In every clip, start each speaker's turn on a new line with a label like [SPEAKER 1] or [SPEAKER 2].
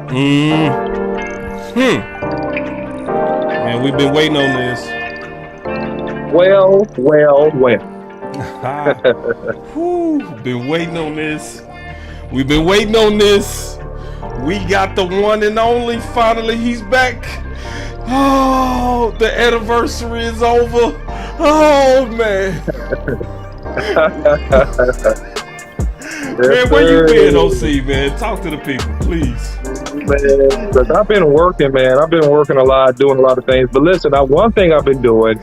[SPEAKER 1] Man, we've been waiting on this.
[SPEAKER 2] Well.
[SPEAKER 1] Been waiting on this. We've been waiting on this. We got the one and only. Finally, he's back. Oh, the anniversary is over. Oh, man. Man, where you been, OC, man? Talk to the people, please.
[SPEAKER 2] Man, look, I've been working, man. I've been working a lot, doing a lot of things. But listen, one thing I've been doing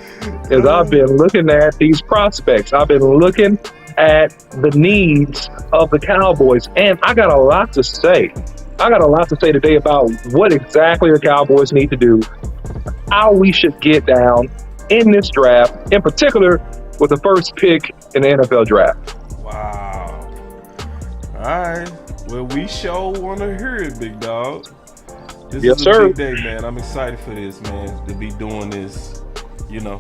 [SPEAKER 2] is I've been looking at these prospects. I've been looking at the needs of the Cowboys. And I got a lot to say. I got a lot to say today about what exactly the Cowboys need to do, how we should get down in this draft, in particular with the first pick in the NFL draft.
[SPEAKER 1] Wow. All right. Well, we sure want to hear it, big dog. This is a big day, man. I'm excited for this, man, to be doing this, you know.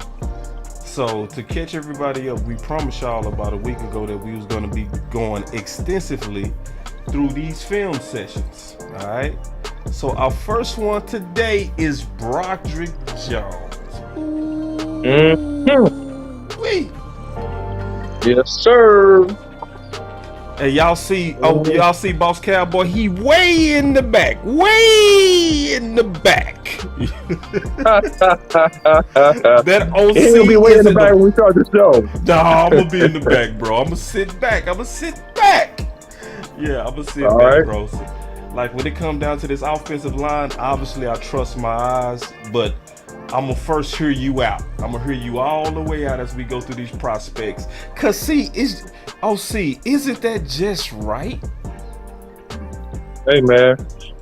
[SPEAKER 1] So to catch everybody up, we promised y'all about a week ago that we was going to be going extensively through these film sessions. All right. So our first one today is Broderick Jones.
[SPEAKER 2] Yes, sir.
[SPEAKER 1] And y'all see, Boss Cowboy, he way in the back. That OC
[SPEAKER 2] he'll be way in the back when we start the show.
[SPEAKER 1] Nah, I'm gonna be in the back, bro. I'm gonna sit back. Yeah, I'm gonna sit back,
[SPEAKER 2] right,
[SPEAKER 1] bro. So, like when it comes down to this offensive line, obviously I trust my eyes, but I'm gonna first hear you out. I'm gonna hear you all the way out as we go through these prospects. Cause see, isn't that just right?
[SPEAKER 2] Hey, man,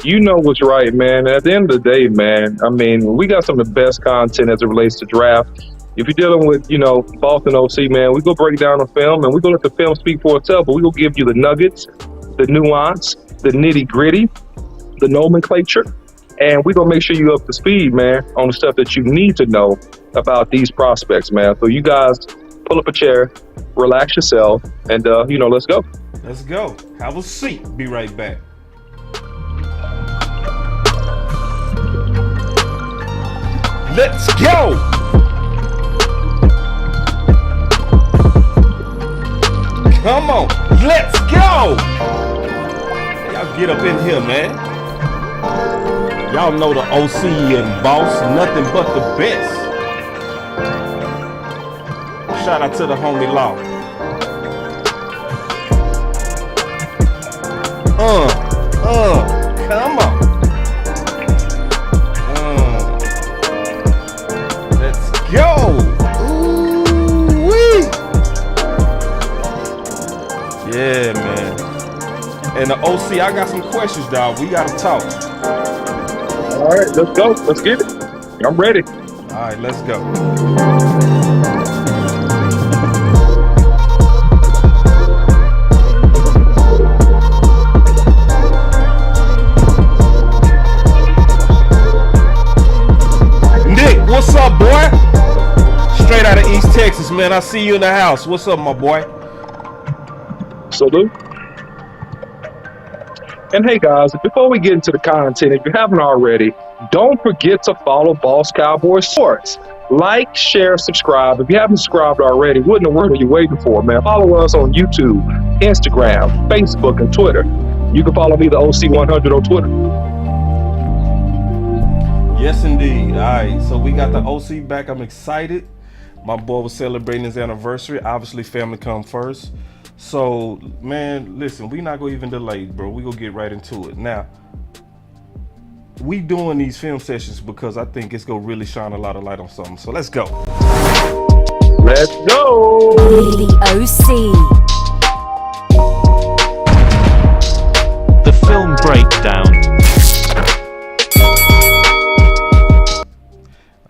[SPEAKER 2] you know what's right, man. At the end of the day, man, I mean, we got some of the best content as it relates to draft. If you're dealing with, Boston OC, man, we go break down the film and we go let the film speak for itself, but we go give you the nuggets, the nuance, the nitty gritty, the nomenclature, and we gonna make sure you're up to speed, man, on the stuff that you need to know about these prospects, man. So you guys pull up a chair, relax yourself, and, let's go.
[SPEAKER 1] Let's go. Have a seat. Be right back. Let's go. Come on. Let's go. Y'all get up in here, man. Y'all know the OC and Boss, nothing but the best. Shout out to the homie Law. Come on. Let's go. Ooh-wee. Yeah, man. And the OC, I got some questions, dog. We gotta talk.
[SPEAKER 2] All right, let's go. Let's get it. I'm ready.
[SPEAKER 1] All right, let's go. What's up, boy? Straight out of East Texas, man. I see you in the house. What's up, my boy?
[SPEAKER 2] Salute. And hey, guys, before we get into the content, if you haven't already, don't forget to follow Boss Cowboy Sports. Like, share, subscribe. If you haven't subscribed already, what in the world are you waiting for, man? Follow us on YouTube, Instagram, Facebook, and Twitter. You can follow me, the OC100, on Twitter.
[SPEAKER 1] Yes, indeed. All right, so we got the OC back. I'm excited. My boy was celebrating his anniversary. Obviously, family come first. So, man, listen, we not gonna even delay, bro. We gonna get right into it. Now, we doing these film sessions because I think it's gonna really shine a lot of light on something. So let's go.
[SPEAKER 2] Let's go.
[SPEAKER 3] The OC.
[SPEAKER 4] The film breakdown.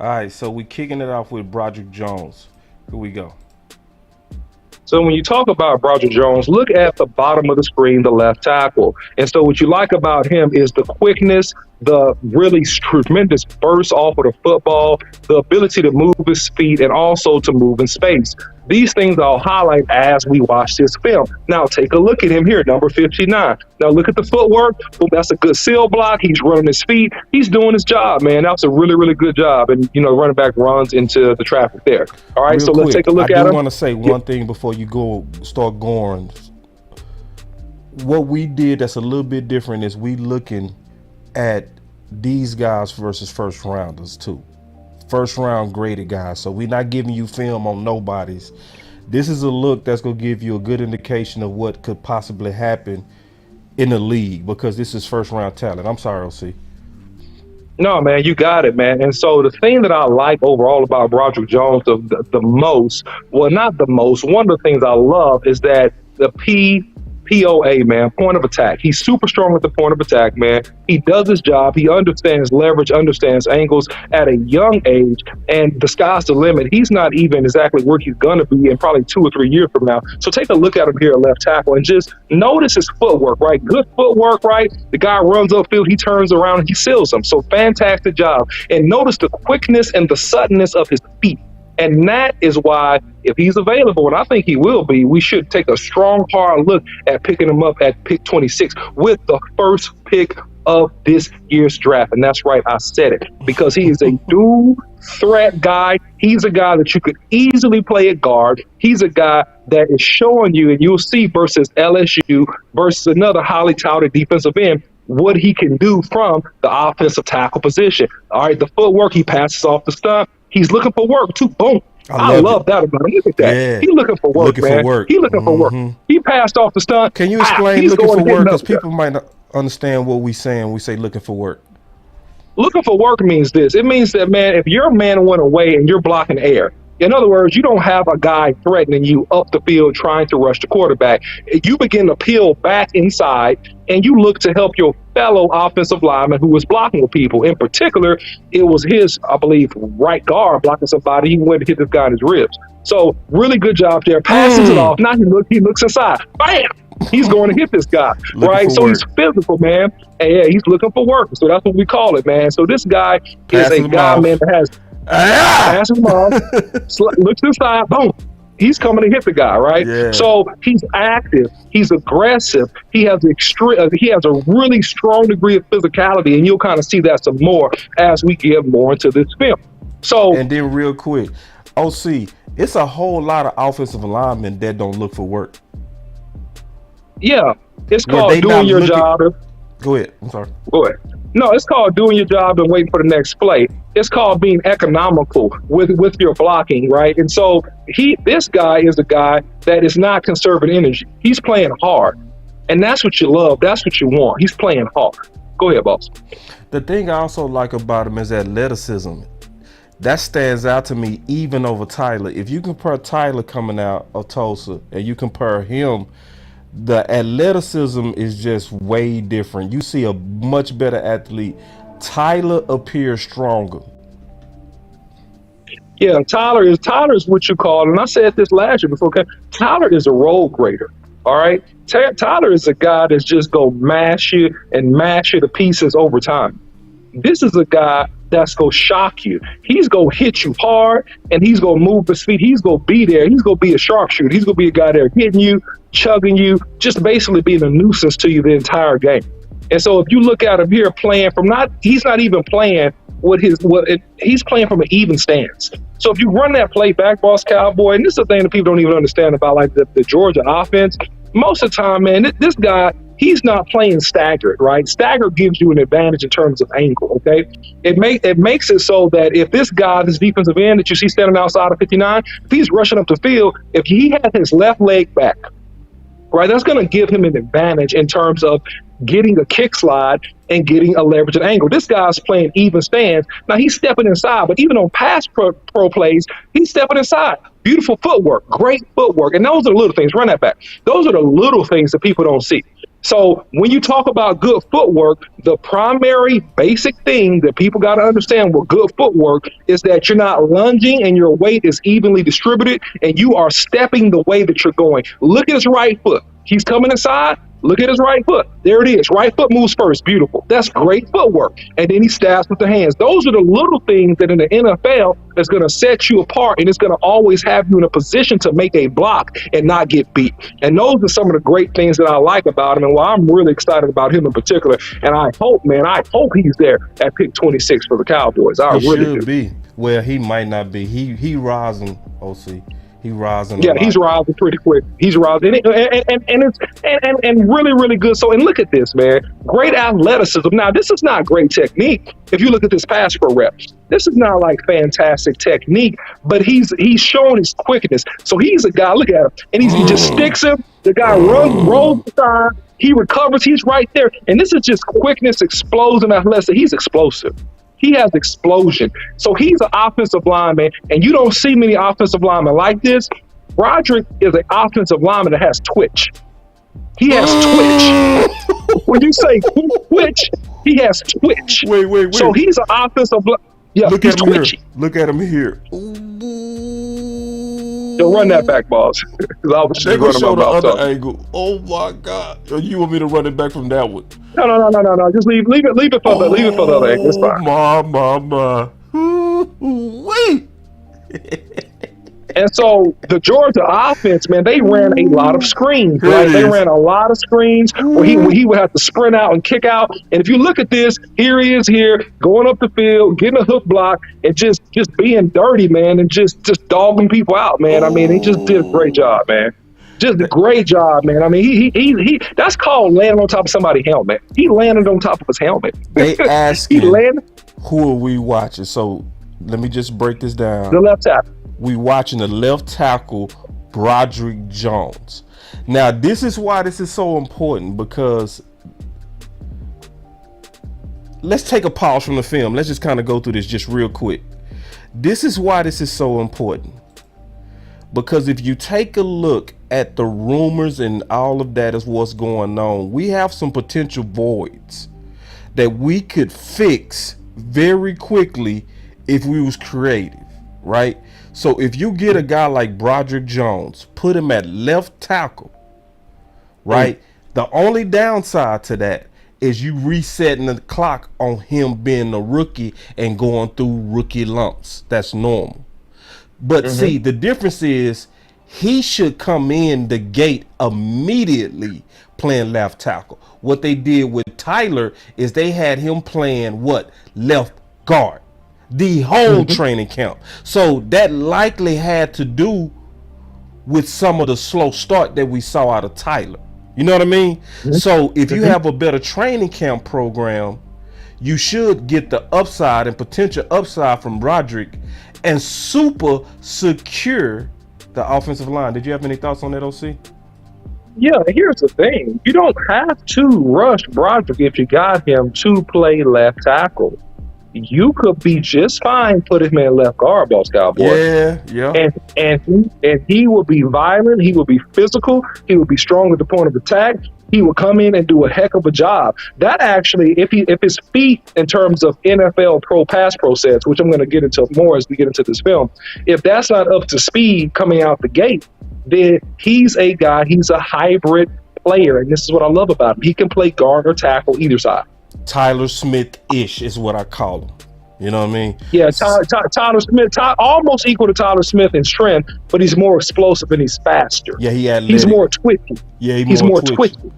[SPEAKER 1] All right, so we kicking it off with Broderick Jones. Here we go.
[SPEAKER 2] So when you talk about Broderick Jones, look at the bottom of the screen, the left tackle. And so what you like about him is the quickness, the really tremendous burst off of the football, the ability to move his feet and also to move in space. These things I'll highlight as we watch this film. Now take a look at him here, number 59. Now look at the footwork. Well, that's a good seal block. He's running his feet. He's doing his job, man. That's a really, really good job. And, running back runs into the traffic there. All right, so let's take a look at him.
[SPEAKER 1] I do want to say one thing before you start going. What we did that's a little bit different is we looking at these guys versus first rounders too. First round graded guys. So we're not giving you film on nobody's. This is a look that's going to give you a good indication of what could possibly happen in the league, because this is first round talent. I'm sorry, OC.
[SPEAKER 2] No, man, you got it, man. And so the thing that I like overall about Broderick Jones the most, well, not the most, one of the things I love is that the POA, man, point of attack. He's super strong at the point of attack, man. He does his job. He understands leverage, understands angles at a young age, and the sky's the limit. He's not even exactly where he's going to be in probably 2 or 3 years from now. So take a look at him here at left tackle and just notice his footwork, right? Good footwork, right? The guy runs upfield, he turns around, and he seals them. So fantastic job. And notice the quickness and the suddenness of his feet. And that is why, if he's available, and I think he will be, we should take a strong, hard look at picking him up at pick 26 with the first pick of this year's draft. And that's right, I said it, because he is a dual threat guy. He's a guy that you could easily play at guard. He's a guy that is showing you, and you'll see versus LSU versus another highly touted defensive end, what he can do from the offensive tackle position. All right, the footwork, he passes off the stump. He's looking for work too. Boom. I love that about him. Look at that.
[SPEAKER 1] Yeah.
[SPEAKER 2] He's looking for work, man. He's looking for work. He passed off the stunt.
[SPEAKER 1] Can you explain looking for work? Because people might not understand what we saying when we say looking for work.
[SPEAKER 2] Looking for work means this. It means that, man, if your man went away and you're blocking air, in other words, you don't have a guy threatening you up the field trying to rush the quarterback. You begin to peel back inside, and you look to help your fellow offensive lineman who was blocking with people. In particular, it was his, I believe, right guard blocking somebody. He went to hit this guy in his ribs. So really good job there. Passes it off. Now he looks inside. Bam! He's going to hit this guy, right? So he's physical, man. And yeah, he's looking for work. So that's what we call it, man. So this guy is a guy, man, that has passes him off, looks inside, boom. He's coming to hit the guy, right?
[SPEAKER 1] Yeah.
[SPEAKER 2] So he's active, he's aggressive, he has a really strong degree of physicality, and you'll kind of see that some more as we get more into this film. So,
[SPEAKER 1] and then real quick, OC, it's a whole lot of offensive linemen that don't look for work.
[SPEAKER 2] Yeah, it's called doing your job.
[SPEAKER 1] Go ahead. I'm sorry.
[SPEAKER 2] Go ahead. No, it's called doing your job and waiting for the next play. It's called being economical with your blocking, right? And so this guy is a guy that is not conserving energy. He's playing hard, and that's what you love. That's what you want. He's playing hard. Go ahead, boss.
[SPEAKER 1] The thing I also like about him is athleticism. That stands out to me even over Tyler. If you compare Tyler coming out of Tulsa and you compare him, the athleticism is just way different. You see a much better athlete. Tyler appears stronger.
[SPEAKER 2] Yeah, Tyler is what you call, and I said this last year before, okay? Tyler is a road grader, all right? Tyler is a guy that's just going to mash you to pieces over time. This is a guy that's going to shock you. He's going to hit you hard, and he's going to move his feet. He's going to be there. He's going to be a sharpshooter. He's going to be a guy there hitting you, chugging you, just basically being a nuisance to you the entire game. And so if you look at him here playing he's not even playing he's playing from an even stance. So if you run that play back, Boss Cowboy, and this is the thing that people don't even understand about like the Georgia offense, most of the time, man, this guy, he's not playing staggered, right? Staggered gives you an advantage in terms of angle, okay? It makes it so that if this defensive end that you see standing outside of 59, if he's rushing up the field, if he has his left leg back, right, that's going to give him an advantage in terms of getting a kick slide and getting a leverage and angle. This guy's playing even stance. Now he's stepping inside, but even on pass pro plays, he's stepping inside. Beautiful footwork, great footwork. And those are the little things. Run that back. Those are the little things that people don't see. So when you talk about good footwork, the primary basic thing that people got to understand with good footwork is that you're not lunging and your weight is evenly distributed and you are stepping the way that you're going. Look at his right foot. He's coming inside. Look at his right foot. There it is. Right foot moves first. Beautiful. That's great footwork. And then he stabs with the hands. Those are the little things that in the NFL is going to set you apart, and it's going to always have you in a position to make a block and not get beat. And those are some of the great things that I like about him, and why I'm really excited about him in particular. And I hope he's there at pick 26 for the Cowboys. I really
[SPEAKER 1] should
[SPEAKER 2] do.
[SPEAKER 1] be. Well, he might not be. He rising, OC. He rising.
[SPEAKER 2] Yeah, he's rising pretty quick. He's rising, and really, really good. So, and look at this, man. Great athleticism. Now, this is not great technique. If you look at this pass pro rep, this is not like fantastic technique, but he's showing his quickness. So he's a guy. Look at him, and he just sticks him. The guy rolls the side. He recovers. He's right there, and this is just quickness, explosion, athleticism. He's explosive. He has explosion. So he's an offensive lineman, and you don't see many offensive linemen like this. Broderick is an offensive lineman that has twitch. He has twitch. When you say twitch, he has twitch.
[SPEAKER 1] Wait.
[SPEAKER 2] So he's an offensive lineman. Yeah,
[SPEAKER 1] Look
[SPEAKER 2] he's
[SPEAKER 1] at him
[SPEAKER 2] twitchy.
[SPEAKER 1] here. Look at him here.
[SPEAKER 2] Yo, run that back, boss.
[SPEAKER 1] They're going to show the other angle. Oh, my God. You want me to run it back from that one?
[SPEAKER 2] No. Just leave it for the other angle. It's fine.
[SPEAKER 1] My. Wait.
[SPEAKER 2] And so the Georgia offense, man, they ran a lot of screens, right? They ran a lot of screens where he would have to sprint out and kick out. And if you look at this, here he is here, going up the field, getting a hook block, and just being dirty, man, and just dogging people out, man. I mean, he just did a great job, man. Just a great job, man. I mean, he that's called landing on top of somebody's helmet. He landed on top of his helmet.
[SPEAKER 1] They asked
[SPEAKER 2] he landed.
[SPEAKER 1] Who are we watching? So let me just break this down.
[SPEAKER 2] The left tackle.
[SPEAKER 1] We watching the left tackle, Broderick Jones. Now, this is why this is so important, because let's take a pause from the film. Let's just kind of go through this just real quick. This is why this is so important. Because if you take a look at the rumors and all of that is what's going on, we have some potential voids that we could fix very quickly if we was creative, right? So if you get a guy like Broderick Jones, put him at left tackle, right? The only downside to that is you resetting the clock on him being a rookie and going through rookie lumps. That's normal. But see, the difference is he should come in the gate immediately playing left tackle. What they did with Tyler is they had him playing what? Left guard. The whole training camp. So that likely had to do with some of the slow start that we saw out of Tyler. You know what I mean? So if you have a better training camp program, you should get the upside and potential upside from Broderick and super secure the offensive line. Did you have any thoughts on that, OC?
[SPEAKER 2] Yeah, here's the thing. You don't have to rush Broderick if you got him to play left tackle. You could be just fine putting him in left guard, Boss Cowboy.
[SPEAKER 1] Yeah.
[SPEAKER 2] And he will be violent. He will be physical. He will be strong at the point of attack. He will come in and do a heck of a job. That actually, if his feet in terms of NFL pro pass pro sets, which I'm going to get into more as we get into this film, if that's not up to speed coming out the gate, then he's a guy. He's a hybrid player, and this is what I love about him. He can play guard or tackle either side.
[SPEAKER 1] Tyler Smith-ish is what I call him. You know what I mean?
[SPEAKER 2] Yeah, Tyler Smith, almost equal to Tyler Smith in strength, but he's more explosive and he's faster.
[SPEAKER 1] Yeah,
[SPEAKER 2] he's more twitchy.
[SPEAKER 1] Yeah,
[SPEAKER 2] he's more twitchy.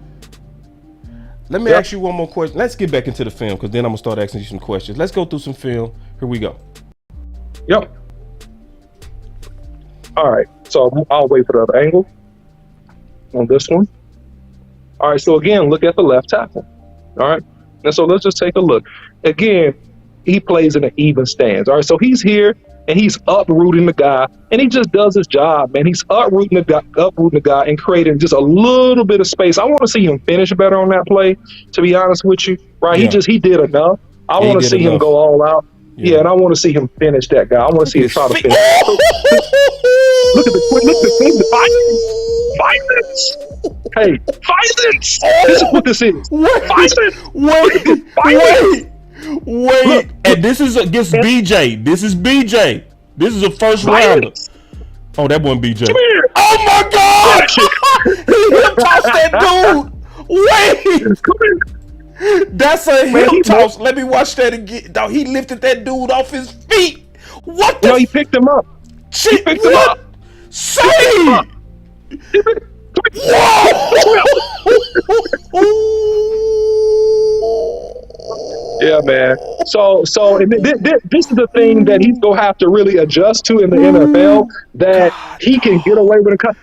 [SPEAKER 1] Let me ask you one more question. Let's get back into the film, because then I'm going to start asking you some questions. Let's go through some film. Here we go.
[SPEAKER 2] Yep. All right, so I'll wait for the other angle on this one. All right, so again, look at the left tackle. All right, and so let's just take a look. Again, he plays in an even stance. All right, so he's here and he's uprooting the guy, and he just does his job, man. He's uprooting the guy and creating just a little bit of space. I want to see him finish better on that play, to be honest with you. Right?
[SPEAKER 1] Yeah.
[SPEAKER 2] He did enough. I want to see him go all out. Yeah, and I want to see him finish that guy. I want to see him try to finish. Look at the violence. Hey, violence. This is what this is.
[SPEAKER 1] Wait. And this is against BJ. This is BJ. This is a first rounder. Oh, that wasn't BJ.
[SPEAKER 2] Come here.
[SPEAKER 1] Oh my God! He hip tossed that dude. Wait. That's a
[SPEAKER 2] Man,
[SPEAKER 1] hip toss. Let me watch that again. Dog, he lifted that dude off his feet. What the?
[SPEAKER 2] No, he picked him up.
[SPEAKER 1] Shit,
[SPEAKER 2] He picked him
[SPEAKER 1] what?
[SPEAKER 2] up.
[SPEAKER 1] Say!
[SPEAKER 2] Yeah, man. So this is the thing that he's gonna have to really adjust to in the NFL. That he can get away with a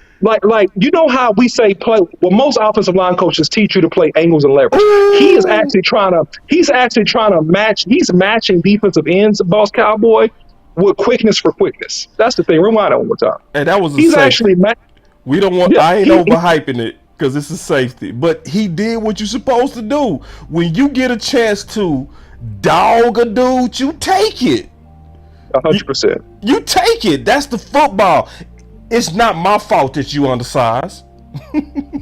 [SPEAKER 2] like you know how we say play. Well, most offensive line coaches teach you to play angles and leverage. He is actually trying to match. He's matching defensive ends, Boss Cowboy, with quickness for quickness. That's the thing. Rewind that one more time.
[SPEAKER 1] And that was
[SPEAKER 2] He's actually.
[SPEAKER 1] We don't want.
[SPEAKER 2] Yeah,
[SPEAKER 1] I ain't overhyping it because it's a safety. But he did what you're supposed to do. When you get a chance to dog a dude, you take it.
[SPEAKER 2] 100%.
[SPEAKER 1] You take it. That's the football. It's not my fault that you undersized.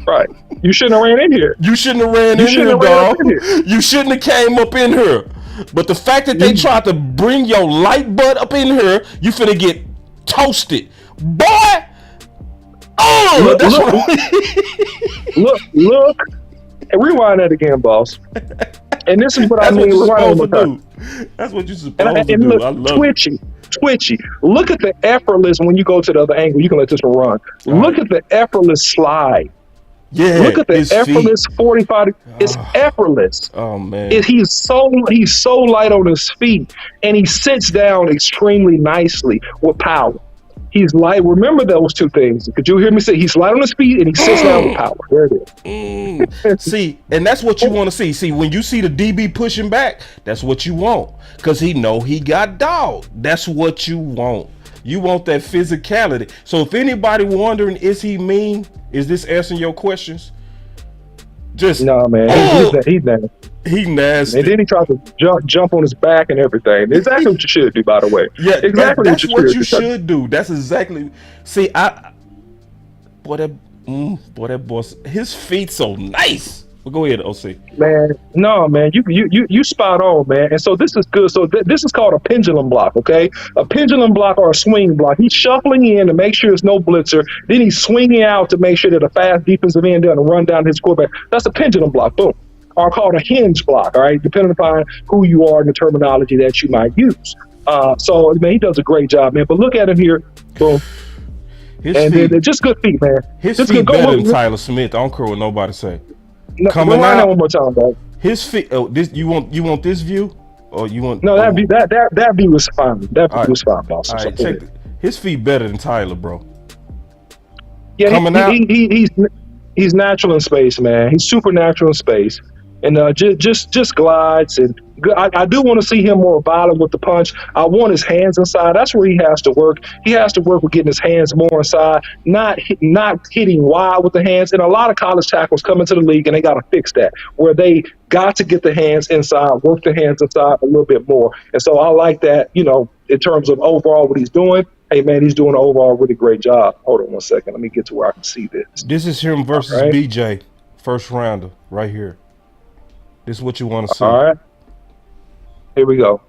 [SPEAKER 2] Right. You shouldn't have ran in here.
[SPEAKER 1] You shouldn't have ran in here, dog. You shouldn't have came up in here. But the fact that they tried to bring your light butt up in here, you finna get toasted, boy. Oh,
[SPEAKER 2] look, and rewind that again, boss. And this is what I mean.
[SPEAKER 1] That's what you're supposed to do.
[SPEAKER 2] Look,
[SPEAKER 1] I love
[SPEAKER 2] twitchy. Look at the effortless when you go to the other angle. You can let this one run. Look at the effortless slide.
[SPEAKER 1] Yeah.
[SPEAKER 2] Look at the effortless 45. It's effortless.
[SPEAKER 1] Oh man.
[SPEAKER 2] He's so light on his feet, and he sits down extremely nicely with power. He's light. Remember those two things. Could you hear me say he's light on his feet and he sits down with power? There it
[SPEAKER 1] is. See, and that's what you want to see. See, when you see the DB pushing back, that's what you want. Because he know he got dogged. That's what you want. You want that physicality. So if anybody wondering, is he mean? Is this answering your questions? Just
[SPEAKER 2] no, man. He's nasty.
[SPEAKER 1] He nasty.
[SPEAKER 2] And then he tries to jump on his back and everything. Exactly what you should do, by the way.
[SPEAKER 1] Yeah,
[SPEAKER 2] exactly
[SPEAKER 1] that's what you should do. That's exactly. See, that boss, his feet so nice. Well, go ahead, OC.
[SPEAKER 2] Man, no, man, you spot on, man. And so this is good. So this is called a pendulum block, okay? A pendulum block or a swing block. He's shuffling in to make sure there's no blitzer. Then he's swinging out to make sure that a fast defensive end doesn't run down his quarterback. That's a pendulum block. Boom. Or called a hinge block, all right? Depending upon who you are and the terminology that you might use. So, man, he does a great job, man. But look at him here. Boom. They're just good feet, man.
[SPEAKER 1] His feet better than Tyler Smith. I don't care what nobody say.
[SPEAKER 2] No, coming out one more time, bro.
[SPEAKER 1] His feet. Oh, this you want this view, or you want?
[SPEAKER 2] No, that view was fine. That view was fine, boss.
[SPEAKER 1] All right, check his feet better than Tyler, bro.
[SPEAKER 2] Yeah, he's natural in space, man. He's supernatural in space, and just glides and. I do want to see him more violent with the punch. I want his hands inside. That's where he has to work. He has to work with getting his hands more inside, not hitting wide with the hands. And a lot of college tackles come into the league and they got to fix that, where they got to get the hands inside, work the hands inside a little bit more. And so I like that, in terms of overall what he's doing. Hey, man, he's doing an overall really great job. Hold on one second. Let me get to where I can see this.
[SPEAKER 1] This is him versus BJ, first rounder, right here. This is what you want to see.
[SPEAKER 2] All right. Here we go.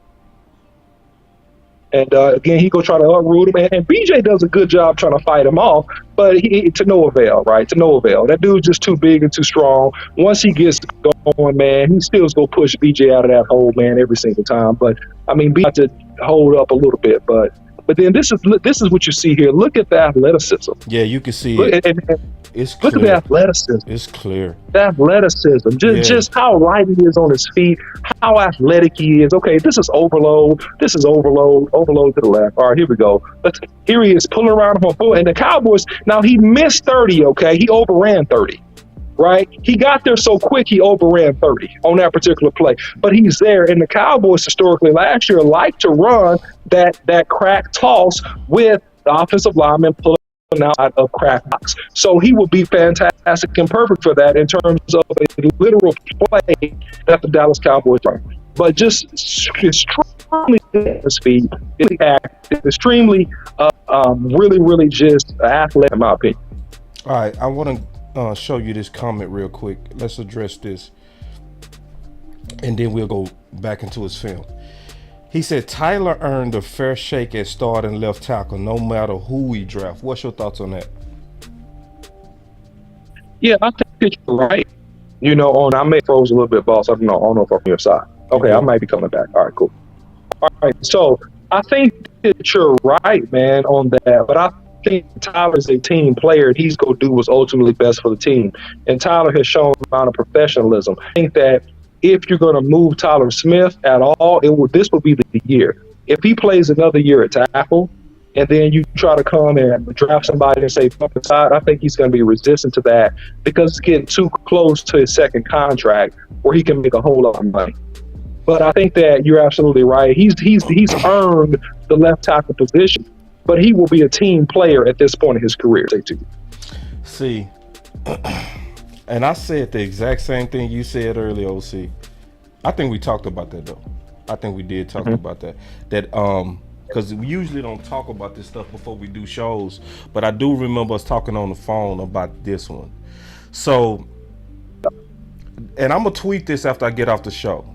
[SPEAKER 2] And again, he go try to uproot him. And BJ does a good job trying to fight him off, but to no avail, right? To no avail. That dude's just too big and too strong. Once he gets going, man, he still's going to push BJ out of that hole, man, every single time. But, I mean, BJ to hold up a little bit. But then this is what you see here. Look at the athleticism.
[SPEAKER 1] Yeah, you can see it. It's clear.
[SPEAKER 2] Look at the athleticism.
[SPEAKER 1] It's clear.
[SPEAKER 2] The athleticism. Just how light he is on his feet, how athletic he is. Okay, this is overload. This is overload. Overload to the left. All right, here we go. Here he is pulling around home. And the Cowboys, now he missed 30, okay? He overran 30. Right? He got there so quick he overran 30 on that particular play. But he's there. And the Cowboys historically last year like to run that crack toss with the offensive lineman pulling out of crack box. So he will be fantastic and perfect for that in terms of a literal play that the Dallas Cowboys run. But just extremely speed, extremely really just athletic in my opinion.
[SPEAKER 1] All right, I want to show you this comment real quick. Let's address this, and then we'll go back into his film. He said Tyler earned a fair shake at starting left tackle no matter who we draft. What's your thoughts on that?
[SPEAKER 2] Yeah, I think you're right. I may froze a little bit, boss. I don't know if I'm on your side. Okay, I might be coming back. All right, cool. All right, so I think that you're right, man, on that. But I think Tyler's a team player, and he's going to do what's ultimately best for the team. And Tyler has shown a amount of professionalism. I think that if you're going to move Tyler Smith at all, this will be the year. If he plays another year at tackle, and then you try to come and draft somebody and say bump inside, I think he's going to be resistant to that because it's getting too close to his second contract where he can make a whole lot of money. But I think that you're absolutely right. He's earned the left tackle position, but he will be a team player at this point in his career.
[SPEAKER 1] See, and I said the exact same thing you said earlier, OC. I think we talked about that though. I think we did talk about that. Because we usually don't talk about this stuff before we do shows, but I do remember us talking on the phone about this one. So, and I'm gonna tweet this after I get off the show.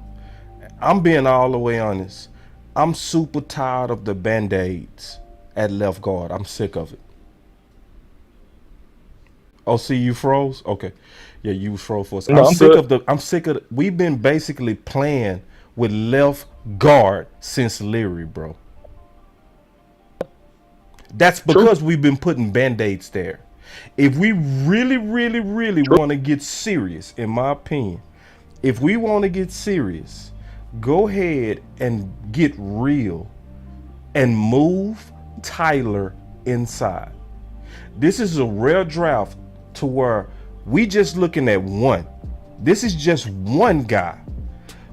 [SPEAKER 1] I'm being all the way honest. I'm super tired of the Band-Aids at left guard. I'm sick of it. Oh, see, you froze? Okay. Yeah, you froze for us.
[SPEAKER 2] No,
[SPEAKER 1] I'm sick of we've been basically playing with left guard since Leary, bro. That's because we've been putting Band-Aids there. If we really, really, really want to get serious, in my opinion, if we want to get serious, go ahead and get real and move Tyler inside. This is a rare draft to where we just looking at one. This is just one guy.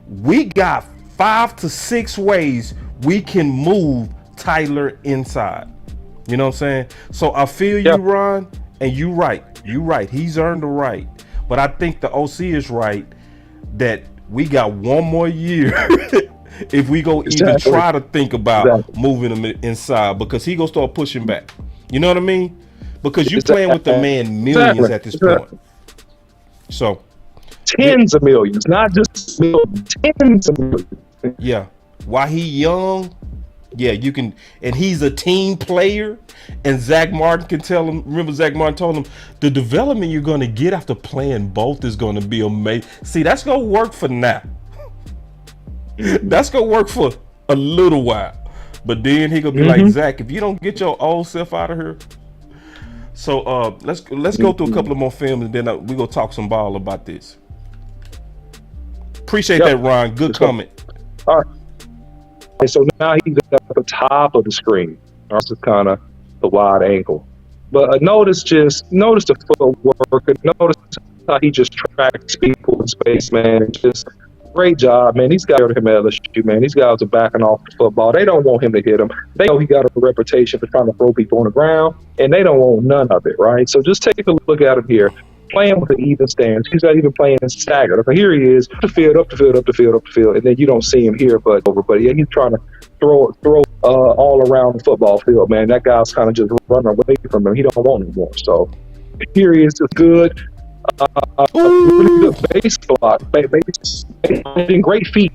[SPEAKER 1] We got 5 to 6 ways we can move Tyler inside. You know what I'm saying? So I feel you, Ron, and you right. He's earned the right. But I think the OC is right that we got one more year if we go even try to think about moving him inside, because he gonna start pushing back. You know what I mean? Because you playing with the man millions at this point. So
[SPEAKER 2] tens of millions, not just millions, tens of millions.
[SPEAKER 1] Yeah. While he young, yeah, you can, and he's a team player, and Zach Martin can tell him. Remember, Zach Martin told him the development you're going to get after playing both is going to be amazing. See, that's going to work for now. That's going to work for a little while, but then he gonna be like, Zach, if you don't get your old self out of here. So let's go through a couple of more films, and then we gonna talk some ball about this. Appreciate that, Ron. Good comment.
[SPEAKER 2] All right. So now he's at the top of the screen. This is kind of the wide angle. But notice the footwork. Notice how he just tracks people in space, man. Just great job, man. These guys are him at LSU, man. These guys are backing off the football. They don't want him to hit them. They know he got a reputation for trying to throw people on the ground, and they don't want none of it, right? So just take a look at him here. Playing with an even stance. He's not even playing staggered. But here he is, up the field, and then you don't see him here, but yeah, he's trying to throw all around the football field, man. That guy's kind of just running away from him. He don't want him more. So here he is, just good. Really good base block, great feet,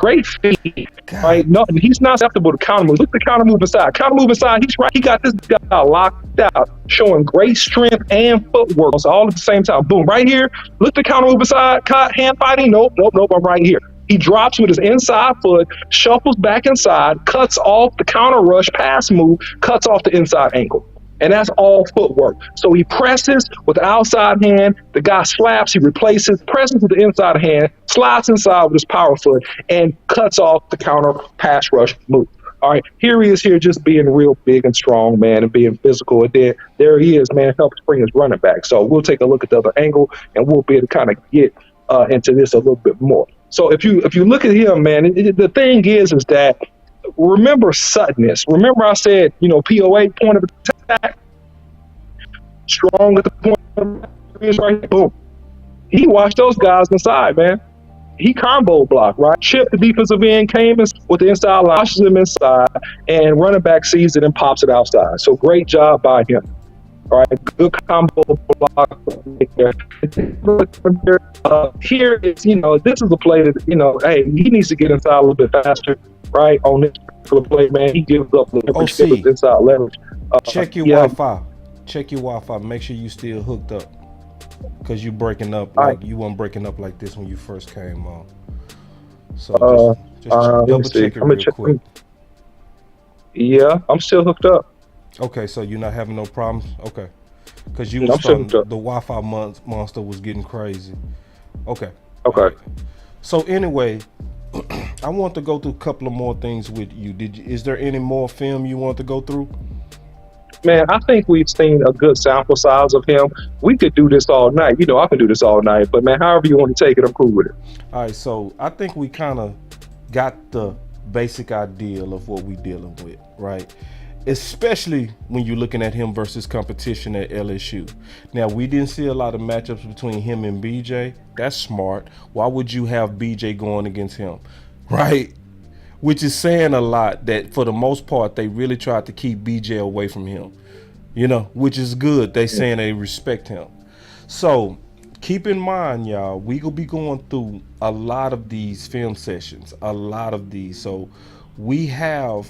[SPEAKER 2] right? No, he's not susceptible to counter move. Look at the counter move inside. He's right. He got this guy locked out, showing great strength and footwork. So all at the same time. Boom, right here. Look at the counter move inside. Caught hand fighting. Nope. I'm right here. He drops with his inside foot, shuffles back inside, cuts off the counter rush pass move, cuts off the inside ankle. And that's all footwork. So he presses with the outside hand. The guy slaps, he replaces, presses with the inside hand, slides inside with his power foot, and cuts off the counter pass rush move. All right, here he is here just being real big and strong, man, and being physical. And then there he is, man, helps bring his running back. So we'll take a look at the other angle, and we'll be able to kind of get into this a little bit more. So if you look at him, man, the thing is that remember Suttonness. Remember I said, POA, point of attack, strong at the point of attack, right? Boom. He watched those guys inside, man. He combo blocked, right? Chip, the defensive end, came with the inside line, pushes him inside, and running back sees it and pops it outside. So great job by him. All right, good combo block there. Here is, this is a play that, hey, he needs to get inside a little bit faster, right? On this play, man, he gives up the inside leverage.
[SPEAKER 1] Check your Wi-Fi. Check your Wi-Fi. Make sure you still hooked up. Because you breaking up you weren't breaking up like this when you first came on. So just double check it real quick.
[SPEAKER 2] Yeah, I'm still hooked up.
[SPEAKER 1] Okay, so you're not having no problems? Okay. Because you was starting, the Wi-Fi monster was getting crazy. Okay.
[SPEAKER 2] Okay. Right.
[SPEAKER 1] So anyway, I want to go through a couple of more things with you. Is there any more film you want to go through?
[SPEAKER 2] Man, I think we've seen a good sample size of him. We could do this all night. You know, I can do this all night. But man, however you want to take it, I'm cool with it.
[SPEAKER 1] All right, so I think we kind of got the basic idea of what we're dealing with, right? Especially when you're looking at him versus competition at LSU. Now, we didn't see a lot of matchups between him and BJ. That's smart. Why would you have BJ going against him, right? Which is saying a lot that for the most part, they really tried to keep BJ away from him, you know, which is good. They saying they respect him. So keep in mind, y'all, we will be going through a lot of these film sessions, a lot of these. So we have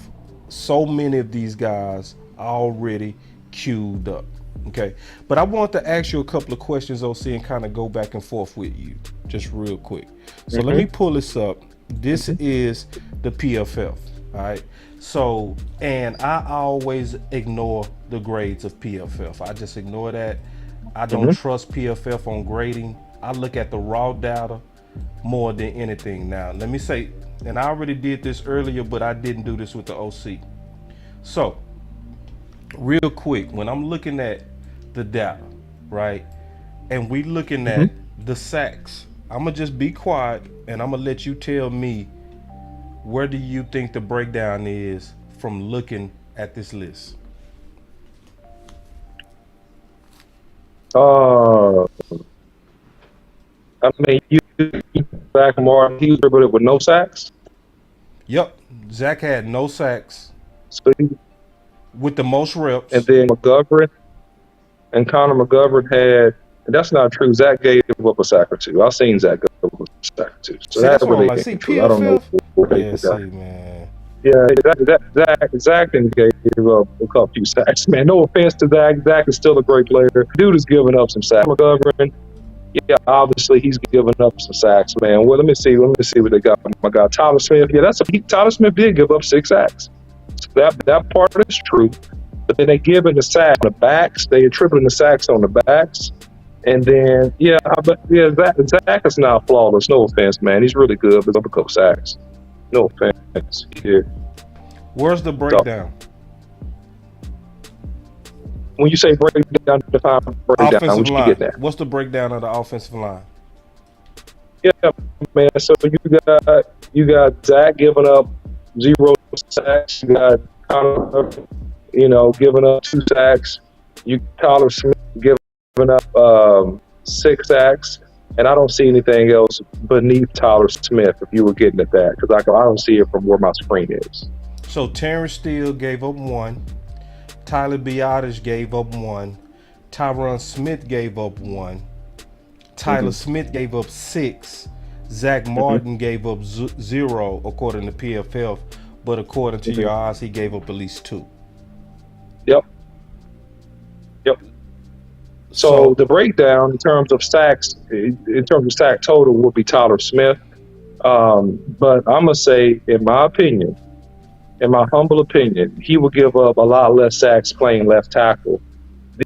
[SPEAKER 1] so many of these guys already queued up. Okay. But I want to ask you a couple of questions, OC, and kind of go back and forth with you just real quick. So let me pull this up. This is the PFF. All right. So, and I always ignore the grades of PFF. I just ignore that. I don't trust PFF on grading. I look at the raw data more than anything. Now, let me say, and I already did this earlier, but I didn't do this with the OC. So, real quick, when I'm looking at the data, right, and we looking at the sacks, I'm gonna just be quiet and I'm gonna let you tell me where do you think the breakdown is from looking at this list?
[SPEAKER 2] I mean, Zach Martin, he was with no sacks.
[SPEAKER 1] Yep, Zach had no sacks.
[SPEAKER 2] So
[SPEAKER 1] with the most reps.
[SPEAKER 2] And then McGovern and Connor McGovern had. And that's not true. Zach gave up a sack or two. I've seen Zach give up a sack or two. So
[SPEAKER 1] that's really like. See, PFF?
[SPEAKER 2] I don't know.
[SPEAKER 1] Man.
[SPEAKER 2] Yeah, Zach didn't give up a couple few sacks. Man, no offense to Zach. Zach is still a great player. Dude is giving up some sacks. McGovern, yeah, obviously he's giving up some sacks, man. Well, let me see what they got. My guy Tyler Smith. Yeah, Tyler Smith did give up 6 sacks. So that part is true. But then they giving the sack on the backs. They attributing the sacks on the backs. And then, Zach is not flawless. No offense, man. He's really good, but up a couple sacks. No offense. Yeah.
[SPEAKER 1] Where's the breakdown?
[SPEAKER 2] When you say breakdown, define breakdown.
[SPEAKER 1] Offensive line. What's the breakdown of the offensive line?
[SPEAKER 2] Yeah, man. So you got Zach giving up 0 sacks. You got Connor, giving up 2 sacks. You Tyler Smith giving up 6 sacks, and I don't see anything else beneath Tyler Smith if you were getting at that, because I don't see it from where my screen is.
[SPEAKER 1] So Terrence Steele gave up 1, Tyler Biotish gave up 1, Tyron Smith gave up 1, Tyler Smith gave up 6, Zach Martin gave up 0 according to PFF, but according to your eyes, he gave up at least 2.
[SPEAKER 2] Yep. So the breakdown in terms of sacks, sack total, would be Tyler Smith. But I'm gonna say, in my humble opinion, he will give up a lot less sacks playing left tackle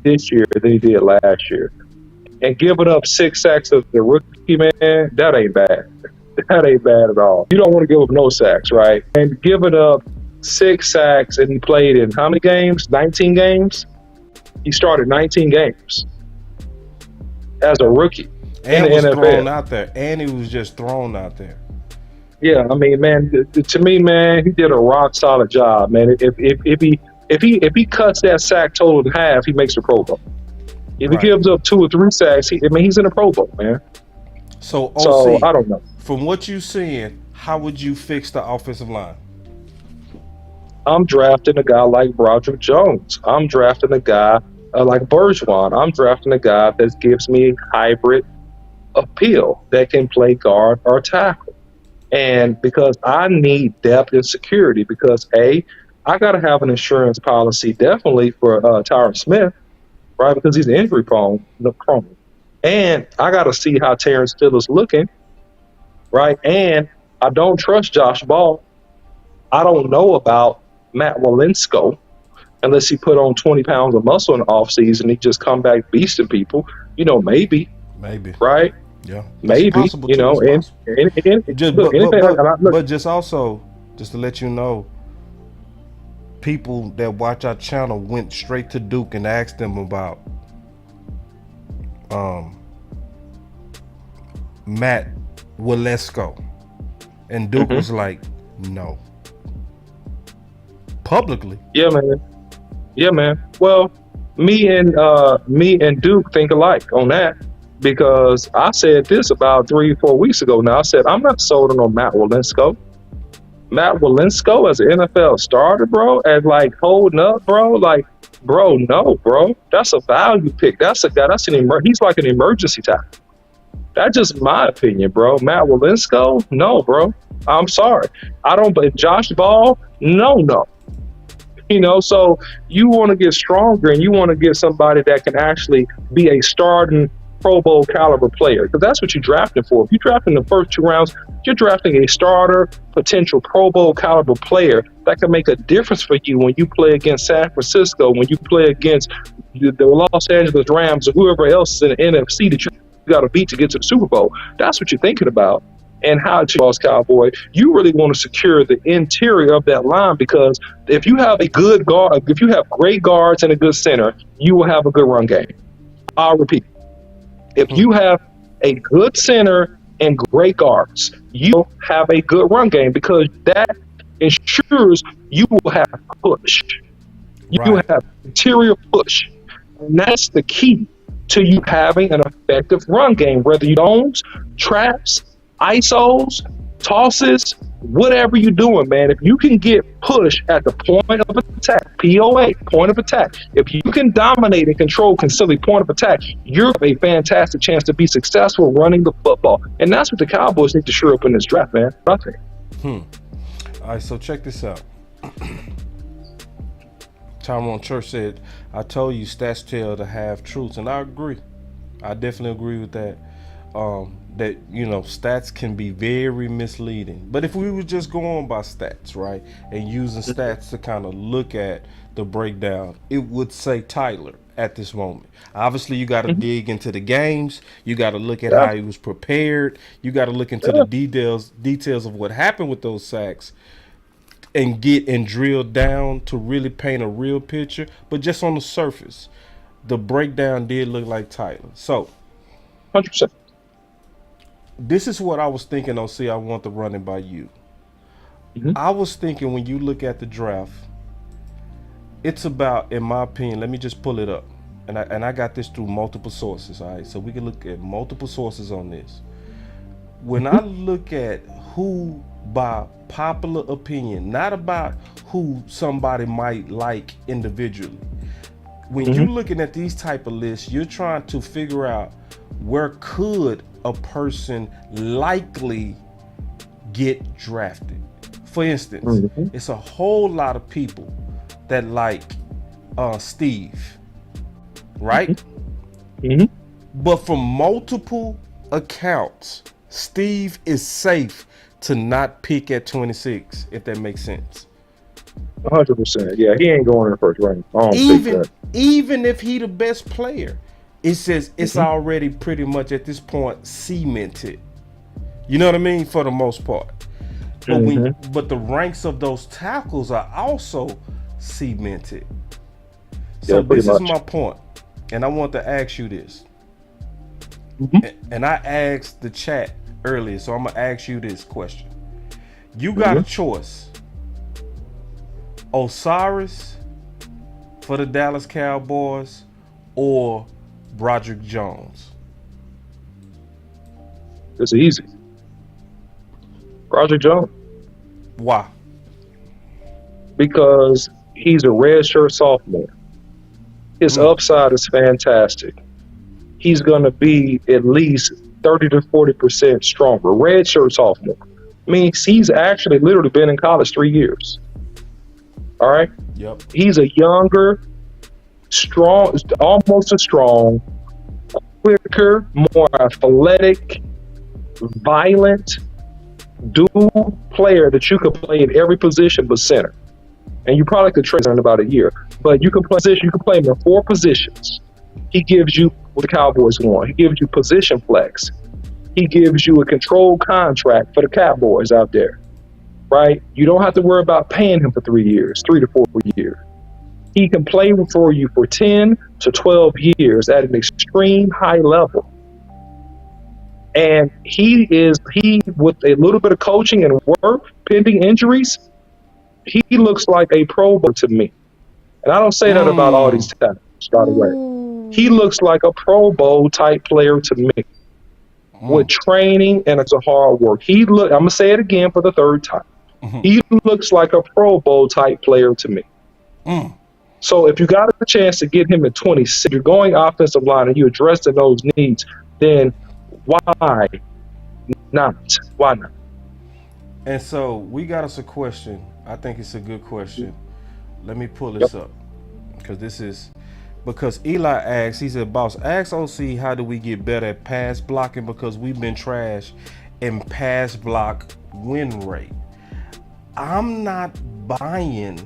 [SPEAKER 2] this year than he did last year. And giving up 6 sacks of the rookie, man, that ain't bad. That ain't bad at all. You don't want to give up no sacks, right? And giving up 6 sacks, and he played in how many games? 19 games. He started 19 games as a rookie.
[SPEAKER 1] And was thrown out there. And he was just thrown out there.
[SPEAKER 2] Yeah, I mean, man, to me, man, he did a rock solid job, man. If he cuts that sack total in half, he makes the Pro Bowl. If he gives up 2 or 3 sacks, he's in the Pro Bowl, man.
[SPEAKER 1] So OC,
[SPEAKER 2] I don't know.
[SPEAKER 1] From what you're seeing, how would you fix the offensive line?
[SPEAKER 2] I'm drafting a guy like Broderick Jones. I'm drafting a guy like DeJuan. I'm drafting a guy that gives me hybrid appeal that can play guard or tackle. And because I need depth and security, because I got to have an insurance policy definitely for Tyron Smith, right? Because he's injury prone. And I got to see how Terrence Steele is looking, right? And I don't trust Josh Ball. I don't know about Matt Walensko unless he put on 20 pounds of muscle in the offseason. He just come back beasting people. Maybe. Right?
[SPEAKER 1] Yeah.
[SPEAKER 2] Maybe.
[SPEAKER 1] But just also, just to let you know, people that watch our channel went straight to Duke and asked them about Matt Walensko, and Duke was like, no, publicly.
[SPEAKER 2] Yeah, man. Well, me and Duke think alike on that, because I said this about 3-4 weeks ago. Now I said I'm not sold on Matt Walensko. Matt Walensko as an NFL starter, bro, as like holding up, bro, like, bro, no, bro, that's a value pick. That's a guy. He's like an emergency tackle. That's just my opinion, bro. Matt Walensko, no, bro. I'm sorry. I don't. But Josh Ball, no. So you want to get stronger, and you want to get somebody that can actually be a starting Pro Bowl caliber player, because that's what you're drafting for. If you're drafting the first 2 rounds, you're drafting a starter, potential Pro Bowl caliber player that can make a difference for you when you play against San Francisco, when you play against the Los Angeles Rams, or whoever else is in the NFC that you got to beat to get to the Super Bowl. That's what you're thinking about. And how to Boss Cowboy, you really want to secure the interior of that line, because if you have a good guard, if you have great guards and a good center, you will have a good run game. I'll repeat. If you have a good center and great guards, you have a good run game, because that ensures you will have push. You have interior push. And that's the key to you having an effective run game, whether you zones, traps, ISOs, tosses, whatever you're doing, man. If you can get push at the point of attack, POA, point of attack, if you can dominate and control consistently point of attack, you're a fantastic chance to be successful running the football. And that's what the Cowboys need to shore up in this draft, man. I think.
[SPEAKER 1] All right, so check this out. Tyrone Church said, I told you stats tell the half truths, and I agree. I definitely agree with that. That stats can be very misleading, but if we were just going by stats, right, and using stats to kind of look at the breakdown, it would say Tyler at this moment. Obviously, you got to dig into the games. You got to look at how he was prepared. You got to look into the details of what happened with those sacks, and drill down to really paint a real picture. But just on the surface, the breakdown did look like Tyler. So
[SPEAKER 2] 100%.
[SPEAKER 1] This is what I was thinking, OC. I want to run it by you. I was thinking, when you look at the draft, it's about, in my opinion, let me just pull it up. And I got this through multiple sources, all right? So we can look at multiple sources on this. When I look at who, by popular opinion, not about who somebody might like individually. When you're looking at these type of lists, you're trying to figure out where could a person likely get drafted. For instance, it's a whole lot of people that like Steve, right? But from multiple accounts, Steve is safe to not pick at 26, if that makes sense.
[SPEAKER 2] 100%. Yeah, he ain't going in the first round.
[SPEAKER 1] Even if he the best player, it says it's already pretty much at this point cemented. You know what I mean? For the most part. But but the ranks of those tackles are also cemented. So this is my point, and I want to ask you this. And I asked the chat earlier, so I'm gonna ask you this question. You got a choice: Osiris for the Dallas Cowboys or Broderick Jones?
[SPEAKER 2] It's easy. Broderick Jones.
[SPEAKER 1] Why?
[SPEAKER 2] Because he's a redshirt sophomore. His upside is fantastic. He's going to be at least 30 to 40% stronger. Redshirt sophomore means he's actually literally been in college 3 years. All right?
[SPEAKER 1] Yep.
[SPEAKER 2] He's a younger, strong, almost as strong, quicker, more athletic, violent, dual player that you could play in every position but center. And you probably could train in about a year. But you can play him in 4 positions. He gives you what the Cowboys want. He gives you position flex. He gives you a controlled contract for the Cowboys out there, right? You don't have to worry about paying him for 3 years, 3 to 4 years. He can play for you for 10 to 12 years at an extreme high level. And he with a little bit of coaching and work, pending injuries, he looks like a Pro Bowl to me. And I don't say that about all these talents, by the way. He looks like a Pro Bowl type player to me. With training and it's a hard work. I'm going to say it again for the 3rd time. He looks like a Pro Bowl type player to me. So if you got a chance to get him at 26, you're going offensive line and you're addressing those needs, then why not? Why not?
[SPEAKER 1] And so we got us a question. I think it's a good question. Let me pull this up because Eli asked, he said, "Boss, ask OC how do we get better at pass blocking because we've been trash in pass block win rate." I'm not buying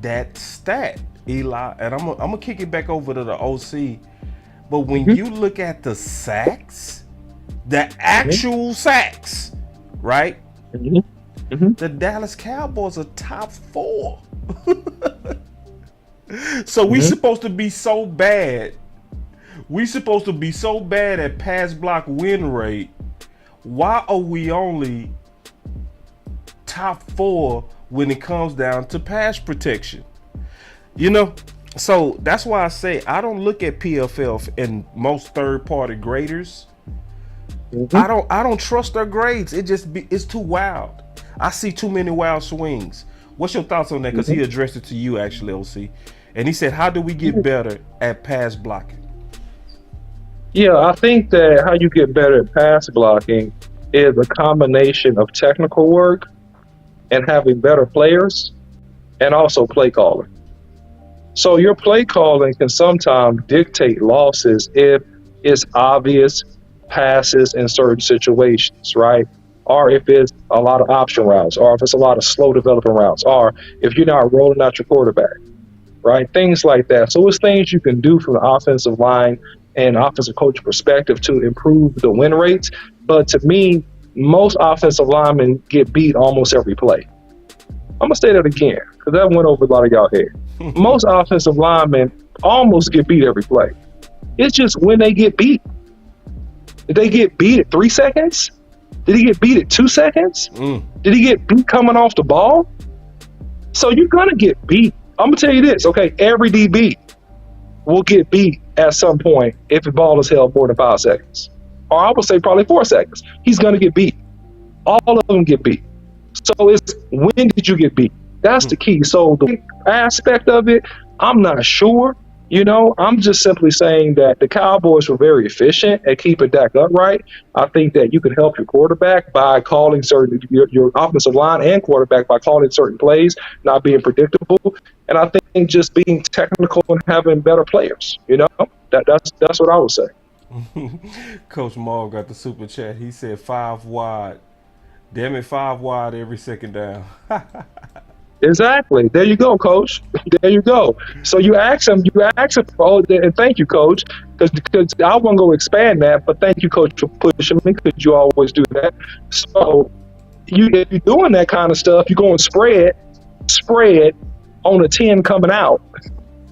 [SPEAKER 1] that stat, Eli, and I'm gonna kick it back over to the OC. But when you look at the sacks, the actual sacks, right? The Dallas Cowboys are top 4. So we supposed to be so bad. We supposed to be so bad at pass block win rate. Why are we only top 4 when it comes down to pass protection? You know, so that's why I say I don't look at PFF and most third-party graders. I don't trust their grades. It's too wild. I see too many wild swings. What's your thoughts on that? Because he addressed it to you actually, OC, and he said, "How do we get better at pass blocking?"
[SPEAKER 2] Yeah, I think that how you get better at pass blocking is a combination of technical work and having better players and also play calling. So your play calling can sometimes dictate losses if it's obvious passes in certain situations, right? Or if it's a lot of option routes, or if it's a lot of slow developing routes, or if you're not rolling out your quarterback, right? Things like that. So it's things you can do from the offensive line and offensive coach perspective to improve the win rates. But to me, most offensive linemen get beat almost every play. I'm going to say that again, because that went over a lot of y'all head. Most offensive linemen almost get beat every play. It's just when they get beat. Did they get beat at 3 seconds? Did he get beat at 2 seconds? Did he get beat coming off the ball? So you're going to get beat. I'm going to tell you this, okay? Every DB will get beat at some point if the ball is held more than 5 seconds. Or I would say probably 4 seconds. He's going to get beat. All of them get beat. So it's when did you get beat? That's the key. So the aspect of it, I'm not sure. You know, I'm just simply saying that the Cowboys were very efficient at keeping Dak upright. I think that you can help your quarterback by calling your offensive line and quarterback by calling certain plays, not being predictable. And I think just being technical and having better players, you know, that's what I would say.
[SPEAKER 1] Coach Maul got the super chat. He said 5 wide. Damn it, 5 wide every second down.
[SPEAKER 2] Exactly. There you go, Coach. There you go. So you ask him, and thank you, Coach, because I wasn't going to expand that, but thank you, Coach, for pushing me, because you always do that. So if you're doing that kind of stuff, you're going to spread on a 10 coming out.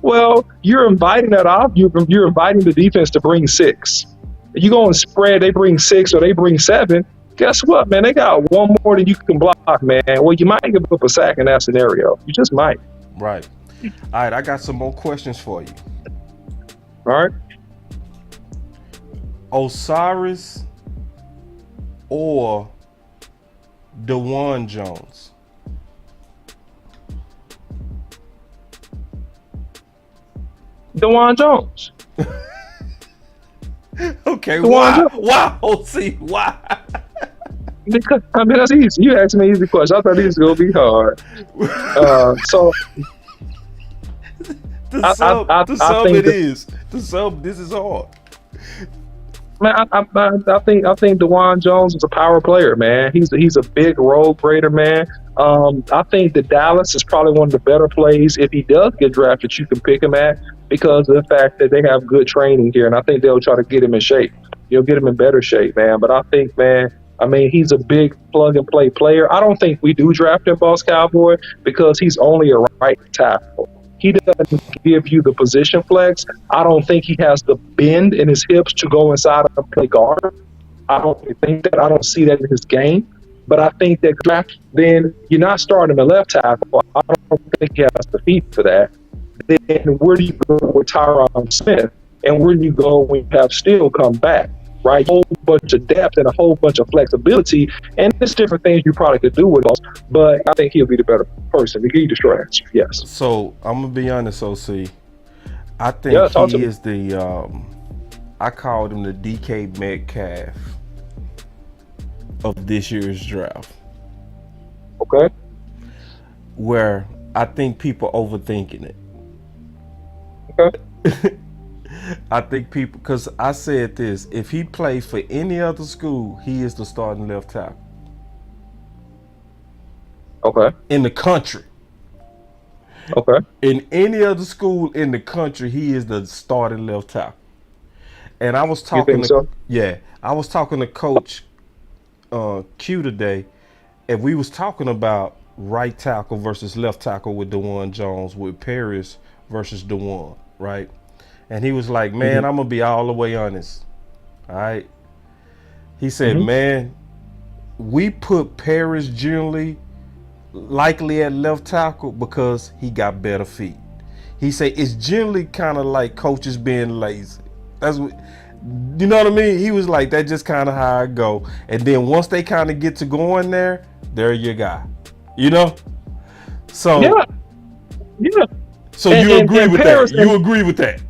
[SPEAKER 2] Well, you're inviting that off. You're inviting the defense to bring 6. You go and spread, they bring 6 or they bring 7. Guess what, man? They got one more than you can block, man. Well, you might give up a sack in that scenario. You just might.
[SPEAKER 1] Right. All right, I got some more questions for you.
[SPEAKER 2] All right.
[SPEAKER 1] Osiris or DeJuan Jones?
[SPEAKER 2] DeJuan Jones.
[SPEAKER 1] Okay,
[SPEAKER 2] DeJuan
[SPEAKER 1] why? OC, why?
[SPEAKER 2] Because, I mean, that's easy. You asked me easy questions. I thought these were going to be hard. So,
[SPEAKER 1] this is hard.
[SPEAKER 2] Man, I think DeJuan Jones is a power player, man. He's a big role grader, man. I think that Dallas is probably one of the better plays if he does get drafted. You can pick him at because of the fact that they have good training here, and I think they'll try to get him in shape. You'll get him in better shape, man. But I think, man, I mean, he's a big plug and play player. I don't think we do draft him, Boss Cowboy, because he's only a right tackle. He doesn't give you the position flex. I don't think he has the bend in his hips to go inside and play guard. I don't think that. I don't see that in his game. But I think that draft, then you're not starting him at left tackle. I don't think he has the feet for that. Then where do you go with Tyron Smith? And where do you go when you have Steele come back? Right, a whole bunch of depth and a whole bunch of flexibility, and there's different things you probably could do with us. But I think he'll be the better person to give you the short answer. Yes.
[SPEAKER 1] So I'm gonna be honest, OC. I think he is the. I called him the DK Metcalf of this year's draft.
[SPEAKER 2] Okay.
[SPEAKER 1] Where I think people overthinking it.
[SPEAKER 2] Okay.
[SPEAKER 1] I think people, because I said this, if he played for any other school, he is the starting left tackle.
[SPEAKER 2] Okay.
[SPEAKER 1] In the country.
[SPEAKER 2] Okay.
[SPEAKER 1] In any other school in the country, he is the starting left tackle. And I was talking I was talking to Coach Q today, and we was talking about right tackle versus left tackle with DeJuan Jones, with Paris versus DeJuan, right? And he was like, man, I'm going to be all the way honest. All right. He said, man, we put Paris generally likely at left tackle because he got better feet. He said it's generally kind of like coaches being lazy. That's what, you know what I mean? He was like, that's just kind of how I go. And then once they kind of get to going there, they're your guy. You know? So,
[SPEAKER 2] yeah.
[SPEAKER 1] So you agree with that? You agree with that?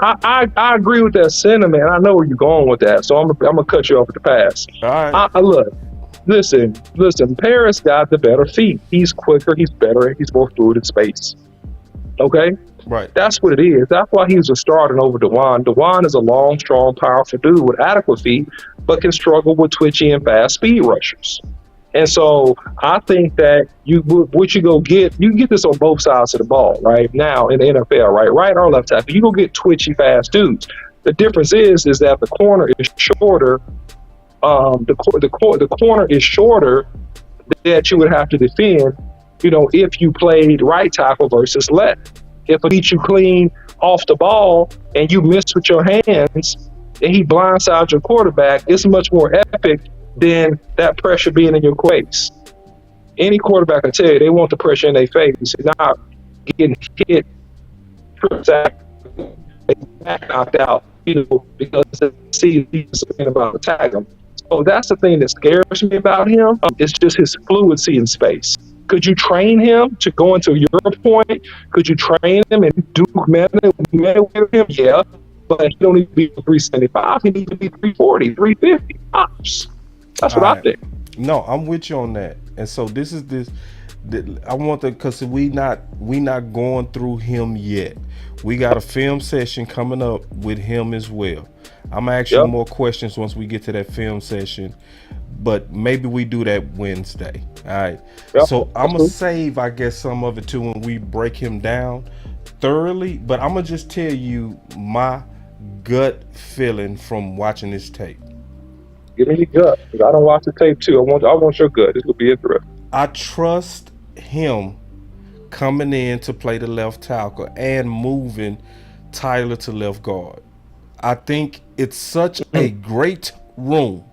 [SPEAKER 2] I agree with that sentiment. I know where you're going with that, so I'm gonna cut you off at the pass.
[SPEAKER 1] All right.
[SPEAKER 2] Look, listen. Paris got the better feet. He's quicker. He's better. He's more fluid in space. Okay.
[SPEAKER 1] Right.
[SPEAKER 2] That's what it is. That's why he's a starting over DeJuan. DeJuan is a long, strong, powerful dude with adequate feet, but can struggle with twitchy and fast speed rushers. And so I think that you get this on both sides of the ball right now in the NFL, right or left tackle. You go get twitchy, fast dudes. The difference is that the corner is shorter. The corner is shorter that you would have to defend. You know, if you played right tackle versus left. If it beats you clean off the ball and you miss with your hands and he blindsides your quarterback, it's much more epic than that pressure being in your face. Any quarterback can tell you they want the pressure in their face, not getting hit, knocked out, because they see he's about to tag him. So that's the thing that scares me about him. It's just his fluency in space. Could you train him to go into your point? Could you train him and do man with him? Yeah, but he don't need to be 375. He needs to be 340, 350 tops. That's what I think.
[SPEAKER 1] No, I'm with you on that. And so I want because we not going through him yet. We got a film session coming up with him as well. I'm gonna ask you more questions once we get to that film session, but maybe we do that Wednesday. All right. So I'm gonna save, I guess, some of it too when we break him down thoroughly. But I'm gonna just tell you my gut feeling from watching this tape.
[SPEAKER 2] Give me your gut, because I don't watch the tape too. I want your gut. This will be interesting.
[SPEAKER 1] I trust him coming in to play the left tackle and moving Tyler to left guard. I think it's such a great room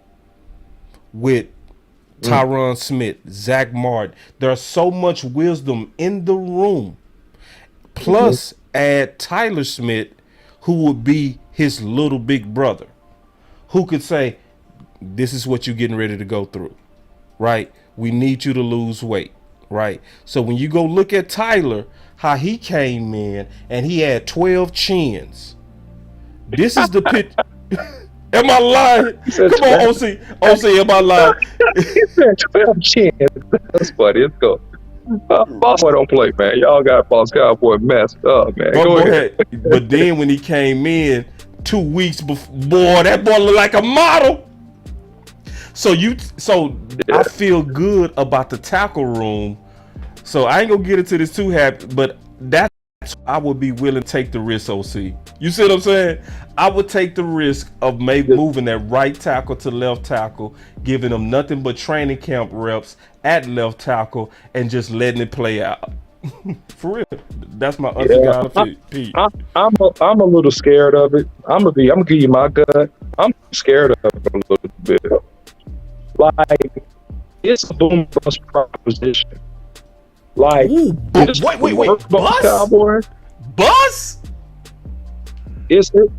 [SPEAKER 1] with Tyron Smith, Zach Martin. There's so much wisdom in the room. Plus, add Tyler Smith, who would be his little big brother, who could say, this is what you're getting ready to go through, right? We need you to lose weight, right? So when you go look at Tyler, how he came in and he had 12 chins. This is the pitch. Am I lying? Come on, OC, am I lying?
[SPEAKER 2] He said 12 chins. That's funny. Let's go. Boss Boy don't play, man. Y'all got Boss Cowboy messed up, man. Go ahead.
[SPEAKER 1] But then when he came in, 2 weeks before. Boy, that boy look like a model. So I feel good about the tackle room. So I ain't gonna get into this too happy, but that's I would be willing to take the risk, OC. You see what I'm saying? I would take the risk of maybe moving that right tackle to left tackle, giving them nothing but training camp reps at left tackle, and just letting it play out. For real, that's my unforgettable Pete.
[SPEAKER 2] I'm a little scared of it. I'm gonna give you my gut. I'm scared of it a little bit. Like, it's a boom bust proposition. Like,
[SPEAKER 1] ooh, wait, Bus?
[SPEAKER 2] Cowboy.
[SPEAKER 1] Bus?
[SPEAKER 2] It's a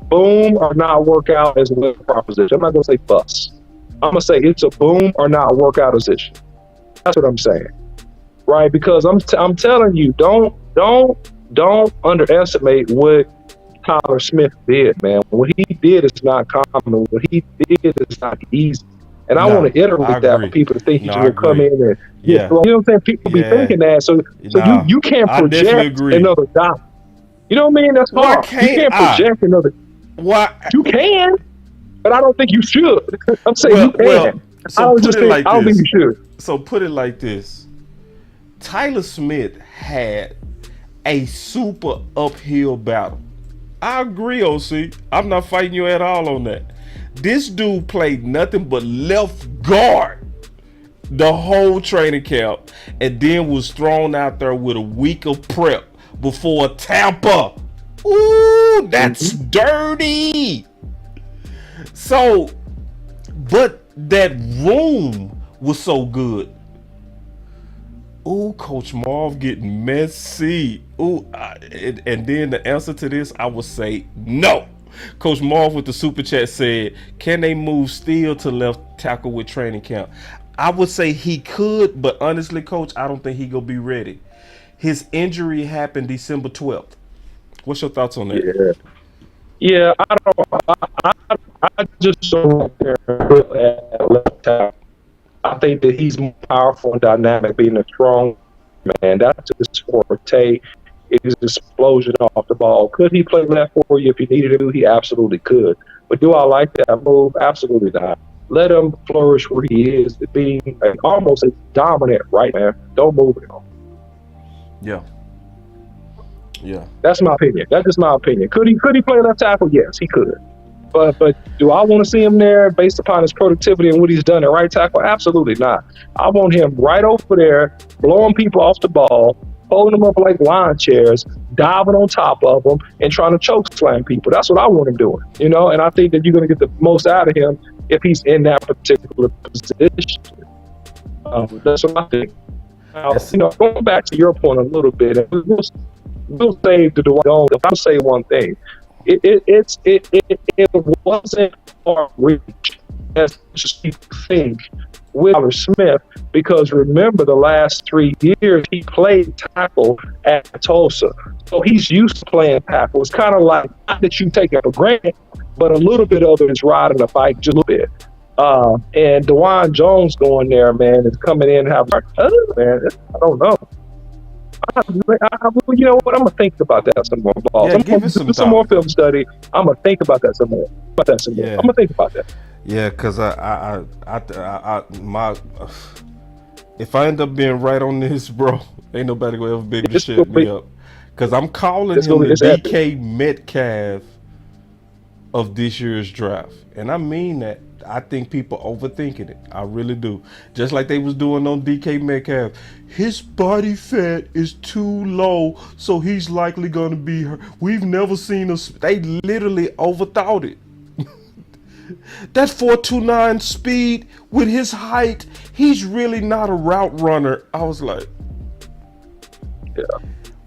[SPEAKER 2] boom or not workout as a proposition. I'm not gonna say bust. I'm gonna say it's a boom or not workout position. That's what I'm saying, right? Because I'm telling you, don't underestimate what Tyler Smith did, man. What he did is not common. What he did is not easy. And I want to iterate that for people to think he's going to come in and you know what I'm saying? People be thinking that. So you can't project another guy. You know what I mean? That's hard. You can't project another.
[SPEAKER 1] Why?
[SPEAKER 2] You can, but I don't think you should. I'm saying you can.
[SPEAKER 1] So
[SPEAKER 2] I don't think you should.
[SPEAKER 1] So put it like this. Tyler Smith had a super uphill battle. I agree, OC. I'm not fighting you at all on that. This dude played nothing but left guard the whole training camp, and then was thrown out there with a week of prep before Tampa. Ooh, that's dirty. So, but that room was so good. Ooh, Coach Marv getting messy. Ooh, and then the answer to this, I would say no. Coach Marv with the super chat said, can they move Steele to left tackle with training camp? I would say he could, but honestly, Coach, I don't think he gonna be ready. His injury happened December 12th. What's your thoughts on that?
[SPEAKER 2] Yeah, I just don't at left tackle. I think that he's more powerful and dynamic, being a strong man. That's his forte. His explosion off the ball. Could he play left for you if he needed to? He absolutely could. But do I like that move? Absolutely not. Let him flourish where he is, being almost a dominant right man. Don't move him.
[SPEAKER 1] Yeah.
[SPEAKER 2] That's my opinion. That's just my opinion. Could he play left tackle? Yes, he could. But do I want to see him there based upon his productivity and what he's done at right tackle? Absolutely not. I want him right over there, blowing people off the ball, holding them up like lawn chairs, diving on top of them, and trying to choke slam people. That's what I want him doing, you know. And I think that you're going to get the most out of him if he's in that particular position. That's what I think. Now, you know, going back to your point a little bit, and we'll save the DeJuan Jones. If I say one thing, it wasn't far reach as people think with Tyler Smith, because remember the last 3 years he played tackle at Tulsa, so he's used to playing tackle. It's kind of like, not that you take it for granted, but a little bit of it is riding the bike just a little bit. And DeJuan Jones going there, man, is coming in and having, man, I don't know. You know what? I'm gonna think about that some more.
[SPEAKER 1] Yeah, give it some
[SPEAKER 2] more film study. I'm gonna think about that some more. I'm gonna think about that.
[SPEAKER 1] Yeah, because if I end up being right on this, bro, ain't nobody gonna ever be able to shut me up. Because I'm calling him the DK Metcalf of this year's draft, and I mean that. I think people overthinking it. I really do. Just like they was doing on DK Metcalf. His body fat is too low, so he's likely going to be hurt. We've never seen us. They literally overthought it. That 4.29 speed with his height, he's really not a route runner. I was like, yeah.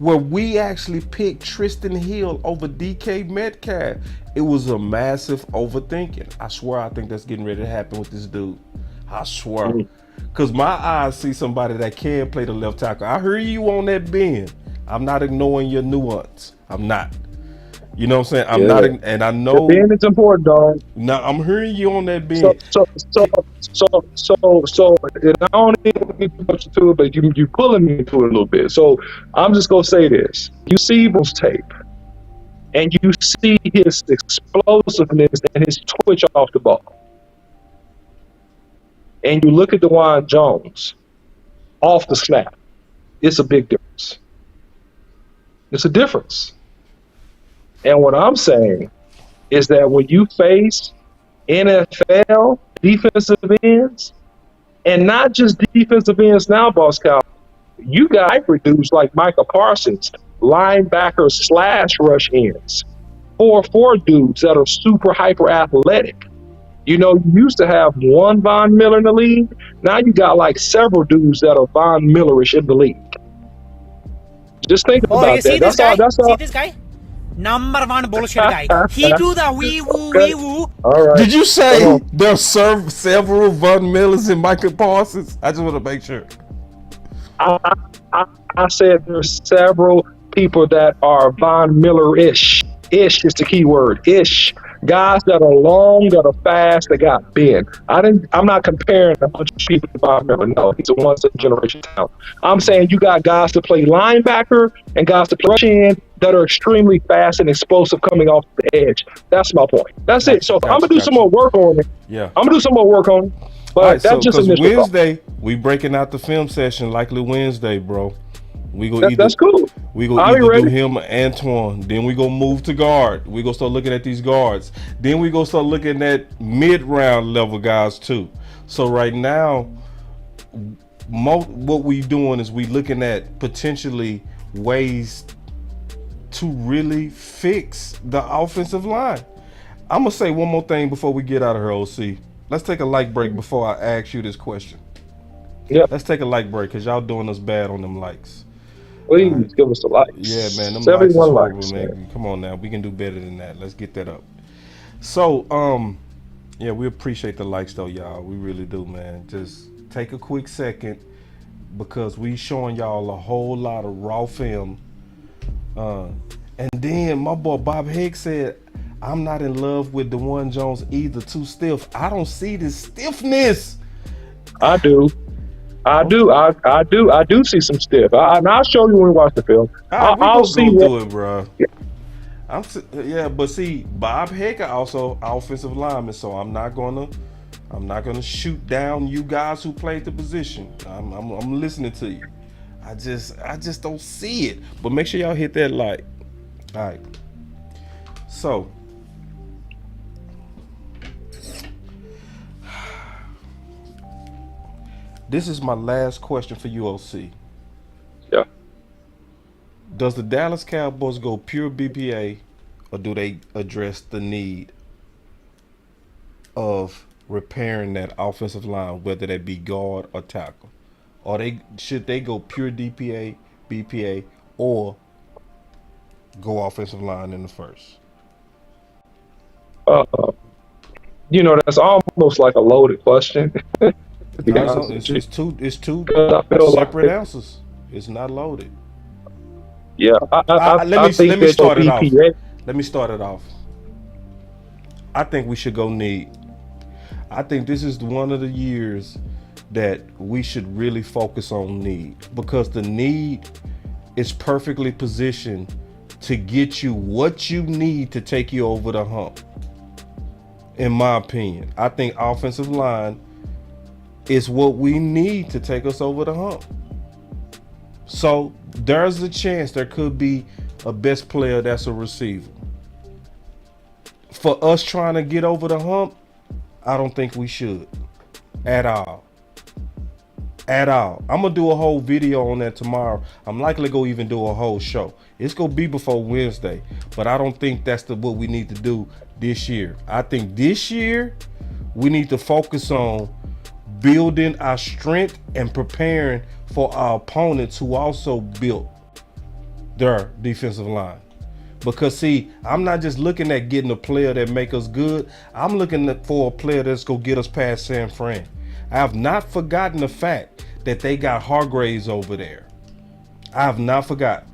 [SPEAKER 1] Where we actually picked Tristan Hill over DK Metcalf, it was a massive overthinking. I swear, I think that's getting ready to happen with this dude. I swear. Because my eyes see somebody that can play the left tackle. I heard you on that bend. I'm not ignoring your nuance. I'm not. You know what I'm saying? I'm not, and I know
[SPEAKER 2] the bend is important, dog.
[SPEAKER 1] Now I'm hearing you on that bend.
[SPEAKER 2] So, and I don't even get too much into it, but you pulling me into it a little bit. So I'm just gonna say this: you see Evil's tape. and you see his explosiveness and his twitch off the ball, and you look at DeJuan Jones off the snap, it's a big difference. It's a difference. And what I'm saying is that when you face NFL defensive ends, and not just defensive ends now, Boss Cow, you got hyper dudes like Micah Parsons, linebacker / rush ends, 4-4 dudes that are super hyper athletic. You know, you used to have one Von Miller in the league. Now you got like several dudes that are Von Millerish in the league. Just think about
[SPEAKER 3] you see
[SPEAKER 2] that.
[SPEAKER 3] See this guy? Number one bullshit guy. He do the wee woo.
[SPEAKER 2] All right.
[SPEAKER 1] Did you say there's several Von Millers and Michael Parsons? I just want to make sure.
[SPEAKER 2] I said there's several people that are Von Miller-ish. Ish is the key word. Ish. Guys that are long, that are fast, that got bend. I'm not comparing a bunch of people to Von Miller. No, he's a once-in-a-generation talent. I'm saying you got guys to play linebacker and guys to play rush end that are extremely fast and explosive coming off the edge. That's my point. That's it. So I'm gonna do some more work on it.
[SPEAKER 1] Yeah.
[SPEAKER 2] I'm gonna do some more work on it. But
[SPEAKER 1] right,
[SPEAKER 2] that's just initial
[SPEAKER 1] Wednesday, we breaking out the film session, likely Wednesday, bro. We go
[SPEAKER 2] that's cool.
[SPEAKER 1] We go either do him or Antoine. Then we go move to guard. We go start looking at these guards. Then we go start looking at mid-round level guys too. So right now, what we doing is we looking at potentially ways to really fix the offensive line. I'm gonna say one more thing before we get out of here, OC. Let's take a light break before I ask you this question.
[SPEAKER 2] Yeah.
[SPEAKER 1] Let's take a light break because y'all doing us bad on them likes.
[SPEAKER 2] Please give us the likes.
[SPEAKER 1] Yeah, man. Them
[SPEAKER 2] 71
[SPEAKER 1] likes,
[SPEAKER 2] likes,
[SPEAKER 1] man. Come on now. We can do better than that. Let's get that up. So, yeah, we appreciate the likes though, y'all. We really do, man. Just take a quick second because we showing y'all a whole lot of raw film. And then my boy Bob Hicks said, I'm not in love with DeJuan Jones either. Too stiff. I don't see this stiffness.
[SPEAKER 2] I do see some stiff. I'll show you when we watch the film. I'll see
[SPEAKER 1] what it, bro. Yeah. But see, Bob Hager also offensive lineman, so I'm not gonna shoot down you guys who played the position. I'm listening to you. I just don't see it. But make sure y'all hit that like. All right. So. This is my last question for you, OC.
[SPEAKER 2] Yeah.
[SPEAKER 1] Does the Dallas Cowboys go pure BPA, or do they address the need of repairing that offensive line, whether that be guard or tackle? Or should they go pure DPA, BPA, or go offensive line in the first?
[SPEAKER 2] That's almost like a loaded question.
[SPEAKER 1] It's two separate answers. It's not loaded.
[SPEAKER 2] Yeah,
[SPEAKER 1] let me start it off. Let me start it off. I think we should go need. I think this is one of the years that we should really focus on need, because the need is perfectly positioned to get you what you need to take you over the hump. In my opinion, I think offensive line is what we need to take us over the hump. So there's a chance there could be a best player that's a receiver. For us trying to get over the hump, I don't think we should at all. At all. I'm gonna do a whole video on that tomorrow. I'm likely gonna even do a whole show. It's gonna be before Wednesday, but I don't think that's what we need to do this year. I think this year we need to focus on building our strength and preparing for our opponents who also built their defensive line. Because see, I'm not just looking at getting a player that make us good. I'm looking for a player that's gonna get us past San Fran. I have not forgotten the fact that they got Hargraves over there. I have not forgotten.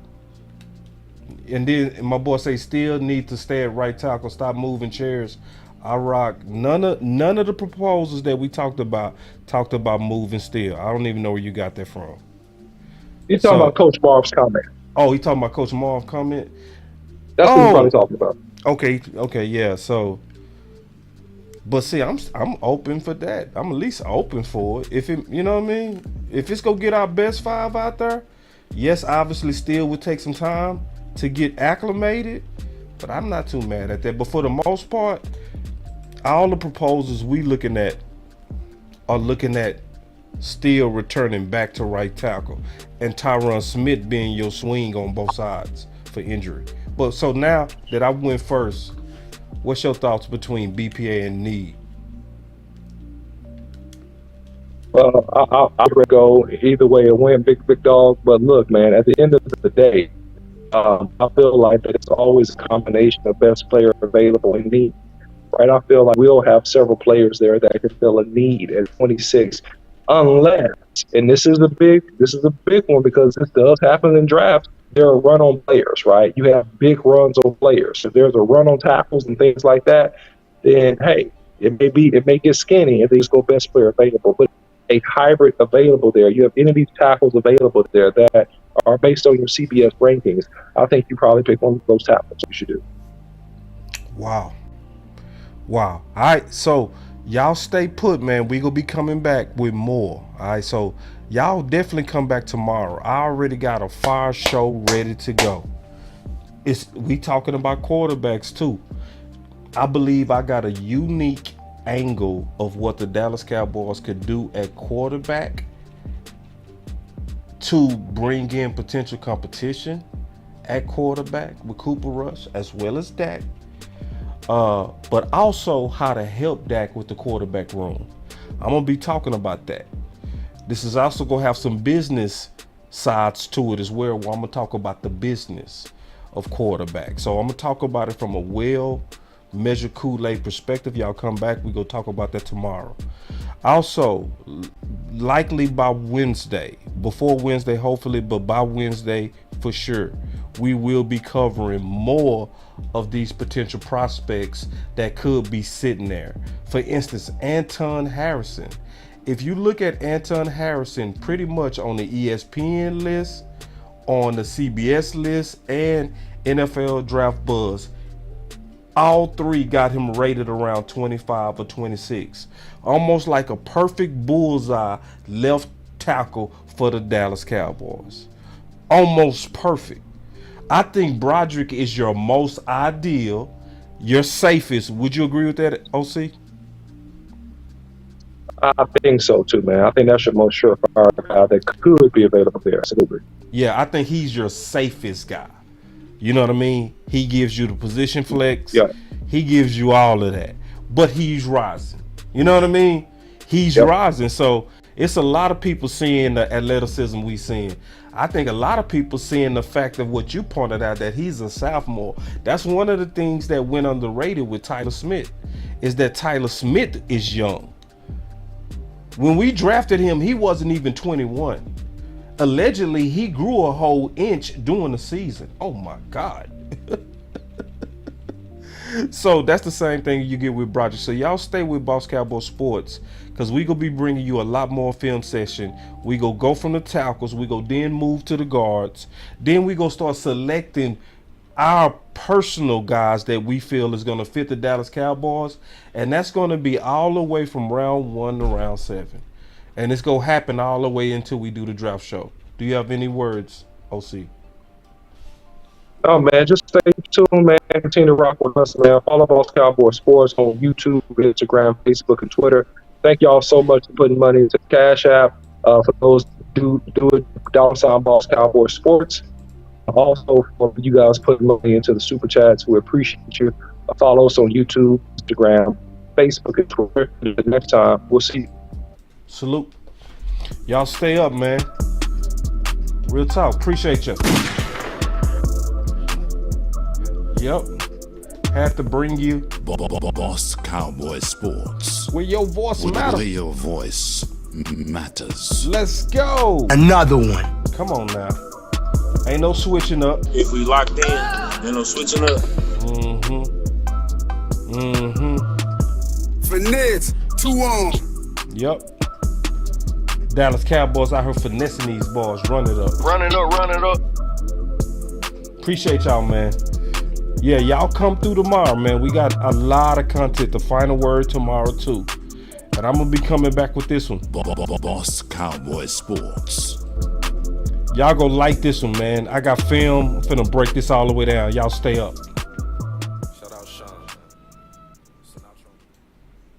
[SPEAKER 1] And then my boy say still need to stay at right tackle, stop moving chairs. I rock none of the proposals that we talked about moving still. I don't even know where you got that from.
[SPEAKER 2] You're talking about Coach Marv's comment.
[SPEAKER 1] Oh, he talking about Coach Marv's comment?
[SPEAKER 2] That's what you're probably talking about.
[SPEAKER 1] Okay, yeah. So, but see, I'm open for that. I'm at least open for it. If it, you know what I mean? If it's gonna get our best 5 out there, yes, obviously still would take some time to get acclimated, but I'm not too mad at that. But for the most part, all the proposals we looking at are looking at still returning back to right tackle, and Tyron Smith being your swing on both sides for injury. But so now that I went first, what's your thoughts between BPA and need?
[SPEAKER 2] I would go either way and win, big dog. But look, man, at the end of the day, I feel like that it's always a combination of best player available and need. Right? I feel like we'll have several players there that can fill a need at 26, unless, and this is a big one because this does happen in drafts. There are run on players, right? You have big runs on players. If there's a run on tackles and things like that, then hey, it may get skinny if they just go best player available. But a hybrid available there, you have any of these tackles available there that are based on your CBS rankings. I think you probably pick one of those tackles. You should do.
[SPEAKER 1] Wow. All right, so y'all stay put, man. We gonna be coming back with more. All right, so y'all definitely come back tomorrow. I already got a fire show ready to go. We talking about quarterbacks too. I believe I got a unique angle of what the Dallas Cowboys could do at quarterback to bring in potential competition at quarterback with Cooper Rush as well as Dak. But also how to help Dak with the quarterback room. I'm gonna be talking about that. This is also gonna have some business sides to it as well, where I'm gonna talk about the business of quarterback. So I'm gonna talk about it from a well-measured Kool-aid perspective. Y'all come back, we go talk about that tomorrow. Also, likely by Wednesday, before Wednesday hopefully, but by Wednesday for sure, we will be covering more of these potential prospects that could be sitting there. For instance, Anton Harrison. If you look at Anton Harrison pretty much on the ESPN list, on the CBS list, and NFL Draft Buzz, all three got him rated around 25 or 26. Almost like a perfect bullseye left tackle for the Dallas Cowboys. Almost perfect. I think Broderick is your most ideal, your safest. Would you agree with that, OC?
[SPEAKER 2] I think so too, man. I think that's your most surefire guy that could be available there. Absolutely.
[SPEAKER 1] Yeah, I think he's your safest guy. You know what I mean? He gives you the position flex.
[SPEAKER 2] Yeah.
[SPEAKER 1] He gives you all of that. But he's rising. You know what I mean? He's rising. So it's a lot of people seeing the athleticism we seeing. I think a lot of people seeing the fact of what you pointed out, that he's a sophomore. That's one of the things that went underrated with Tyler Smith, is that Tyler Smith is young. When we drafted him, he wasn't even 21. Allegedly, he grew a whole inch during the season. Oh my God. So that's the same thing you get with Broderick. So y'all stay with Boss Cowboy Sports, because we gonna be bringing you a lot more film session. We go from the tackles, we go then move to the guards. Then we gonna start selecting our personal guys that we feel is gonna fit the Dallas Cowboys. And that's gonna be all the way from round 1 to round 7. And it's gonna happen all the way until we do the draft show. Do you have any words, OC?
[SPEAKER 2] Oh man, just stay tuned, man. Continue to rock with us, man. Follow Boss Cowboy Sports on YouTube, Instagram, Facebook, and Twitter. Thank y'all so much for putting money into Cash App. For those do it, $ Boss Cowboy Sports. Also, for you guys putting money into the super chats, we appreciate you. Follow us on YouTube, Instagram, Facebook, and Twitter. The next time, we'll see you.
[SPEAKER 1] Salute. Y'all stay up, man. Real talk. Appreciate you. Yep. Had to bring you
[SPEAKER 5] Boss Cowboy Sports,
[SPEAKER 1] where your voice matters.
[SPEAKER 5] where your voice matters.
[SPEAKER 1] Let's go.
[SPEAKER 3] Another one.
[SPEAKER 1] Come on now. Ain't no switching up.
[SPEAKER 6] If we locked in, ain't no switching up.
[SPEAKER 7] Finesse, 2 on.
[SPEAKER 1] Yep. Dallas Cowboys out here finessing these balls. Run it up.
[SPEAKER 6] Run it up.
[SPEAKER 1] Appreciate y'all, man. yeah, y'all come through tomorrow, man. We got a lot of content. The final word tomorrow too, and I'm gonna be coming back with this one.
[SPEAKER 5] Boss Cowboy Sports.
[SPEAKER 1] Y'all go like this one, man. I got film. I'm finna break this all the way down. Y'all stay up.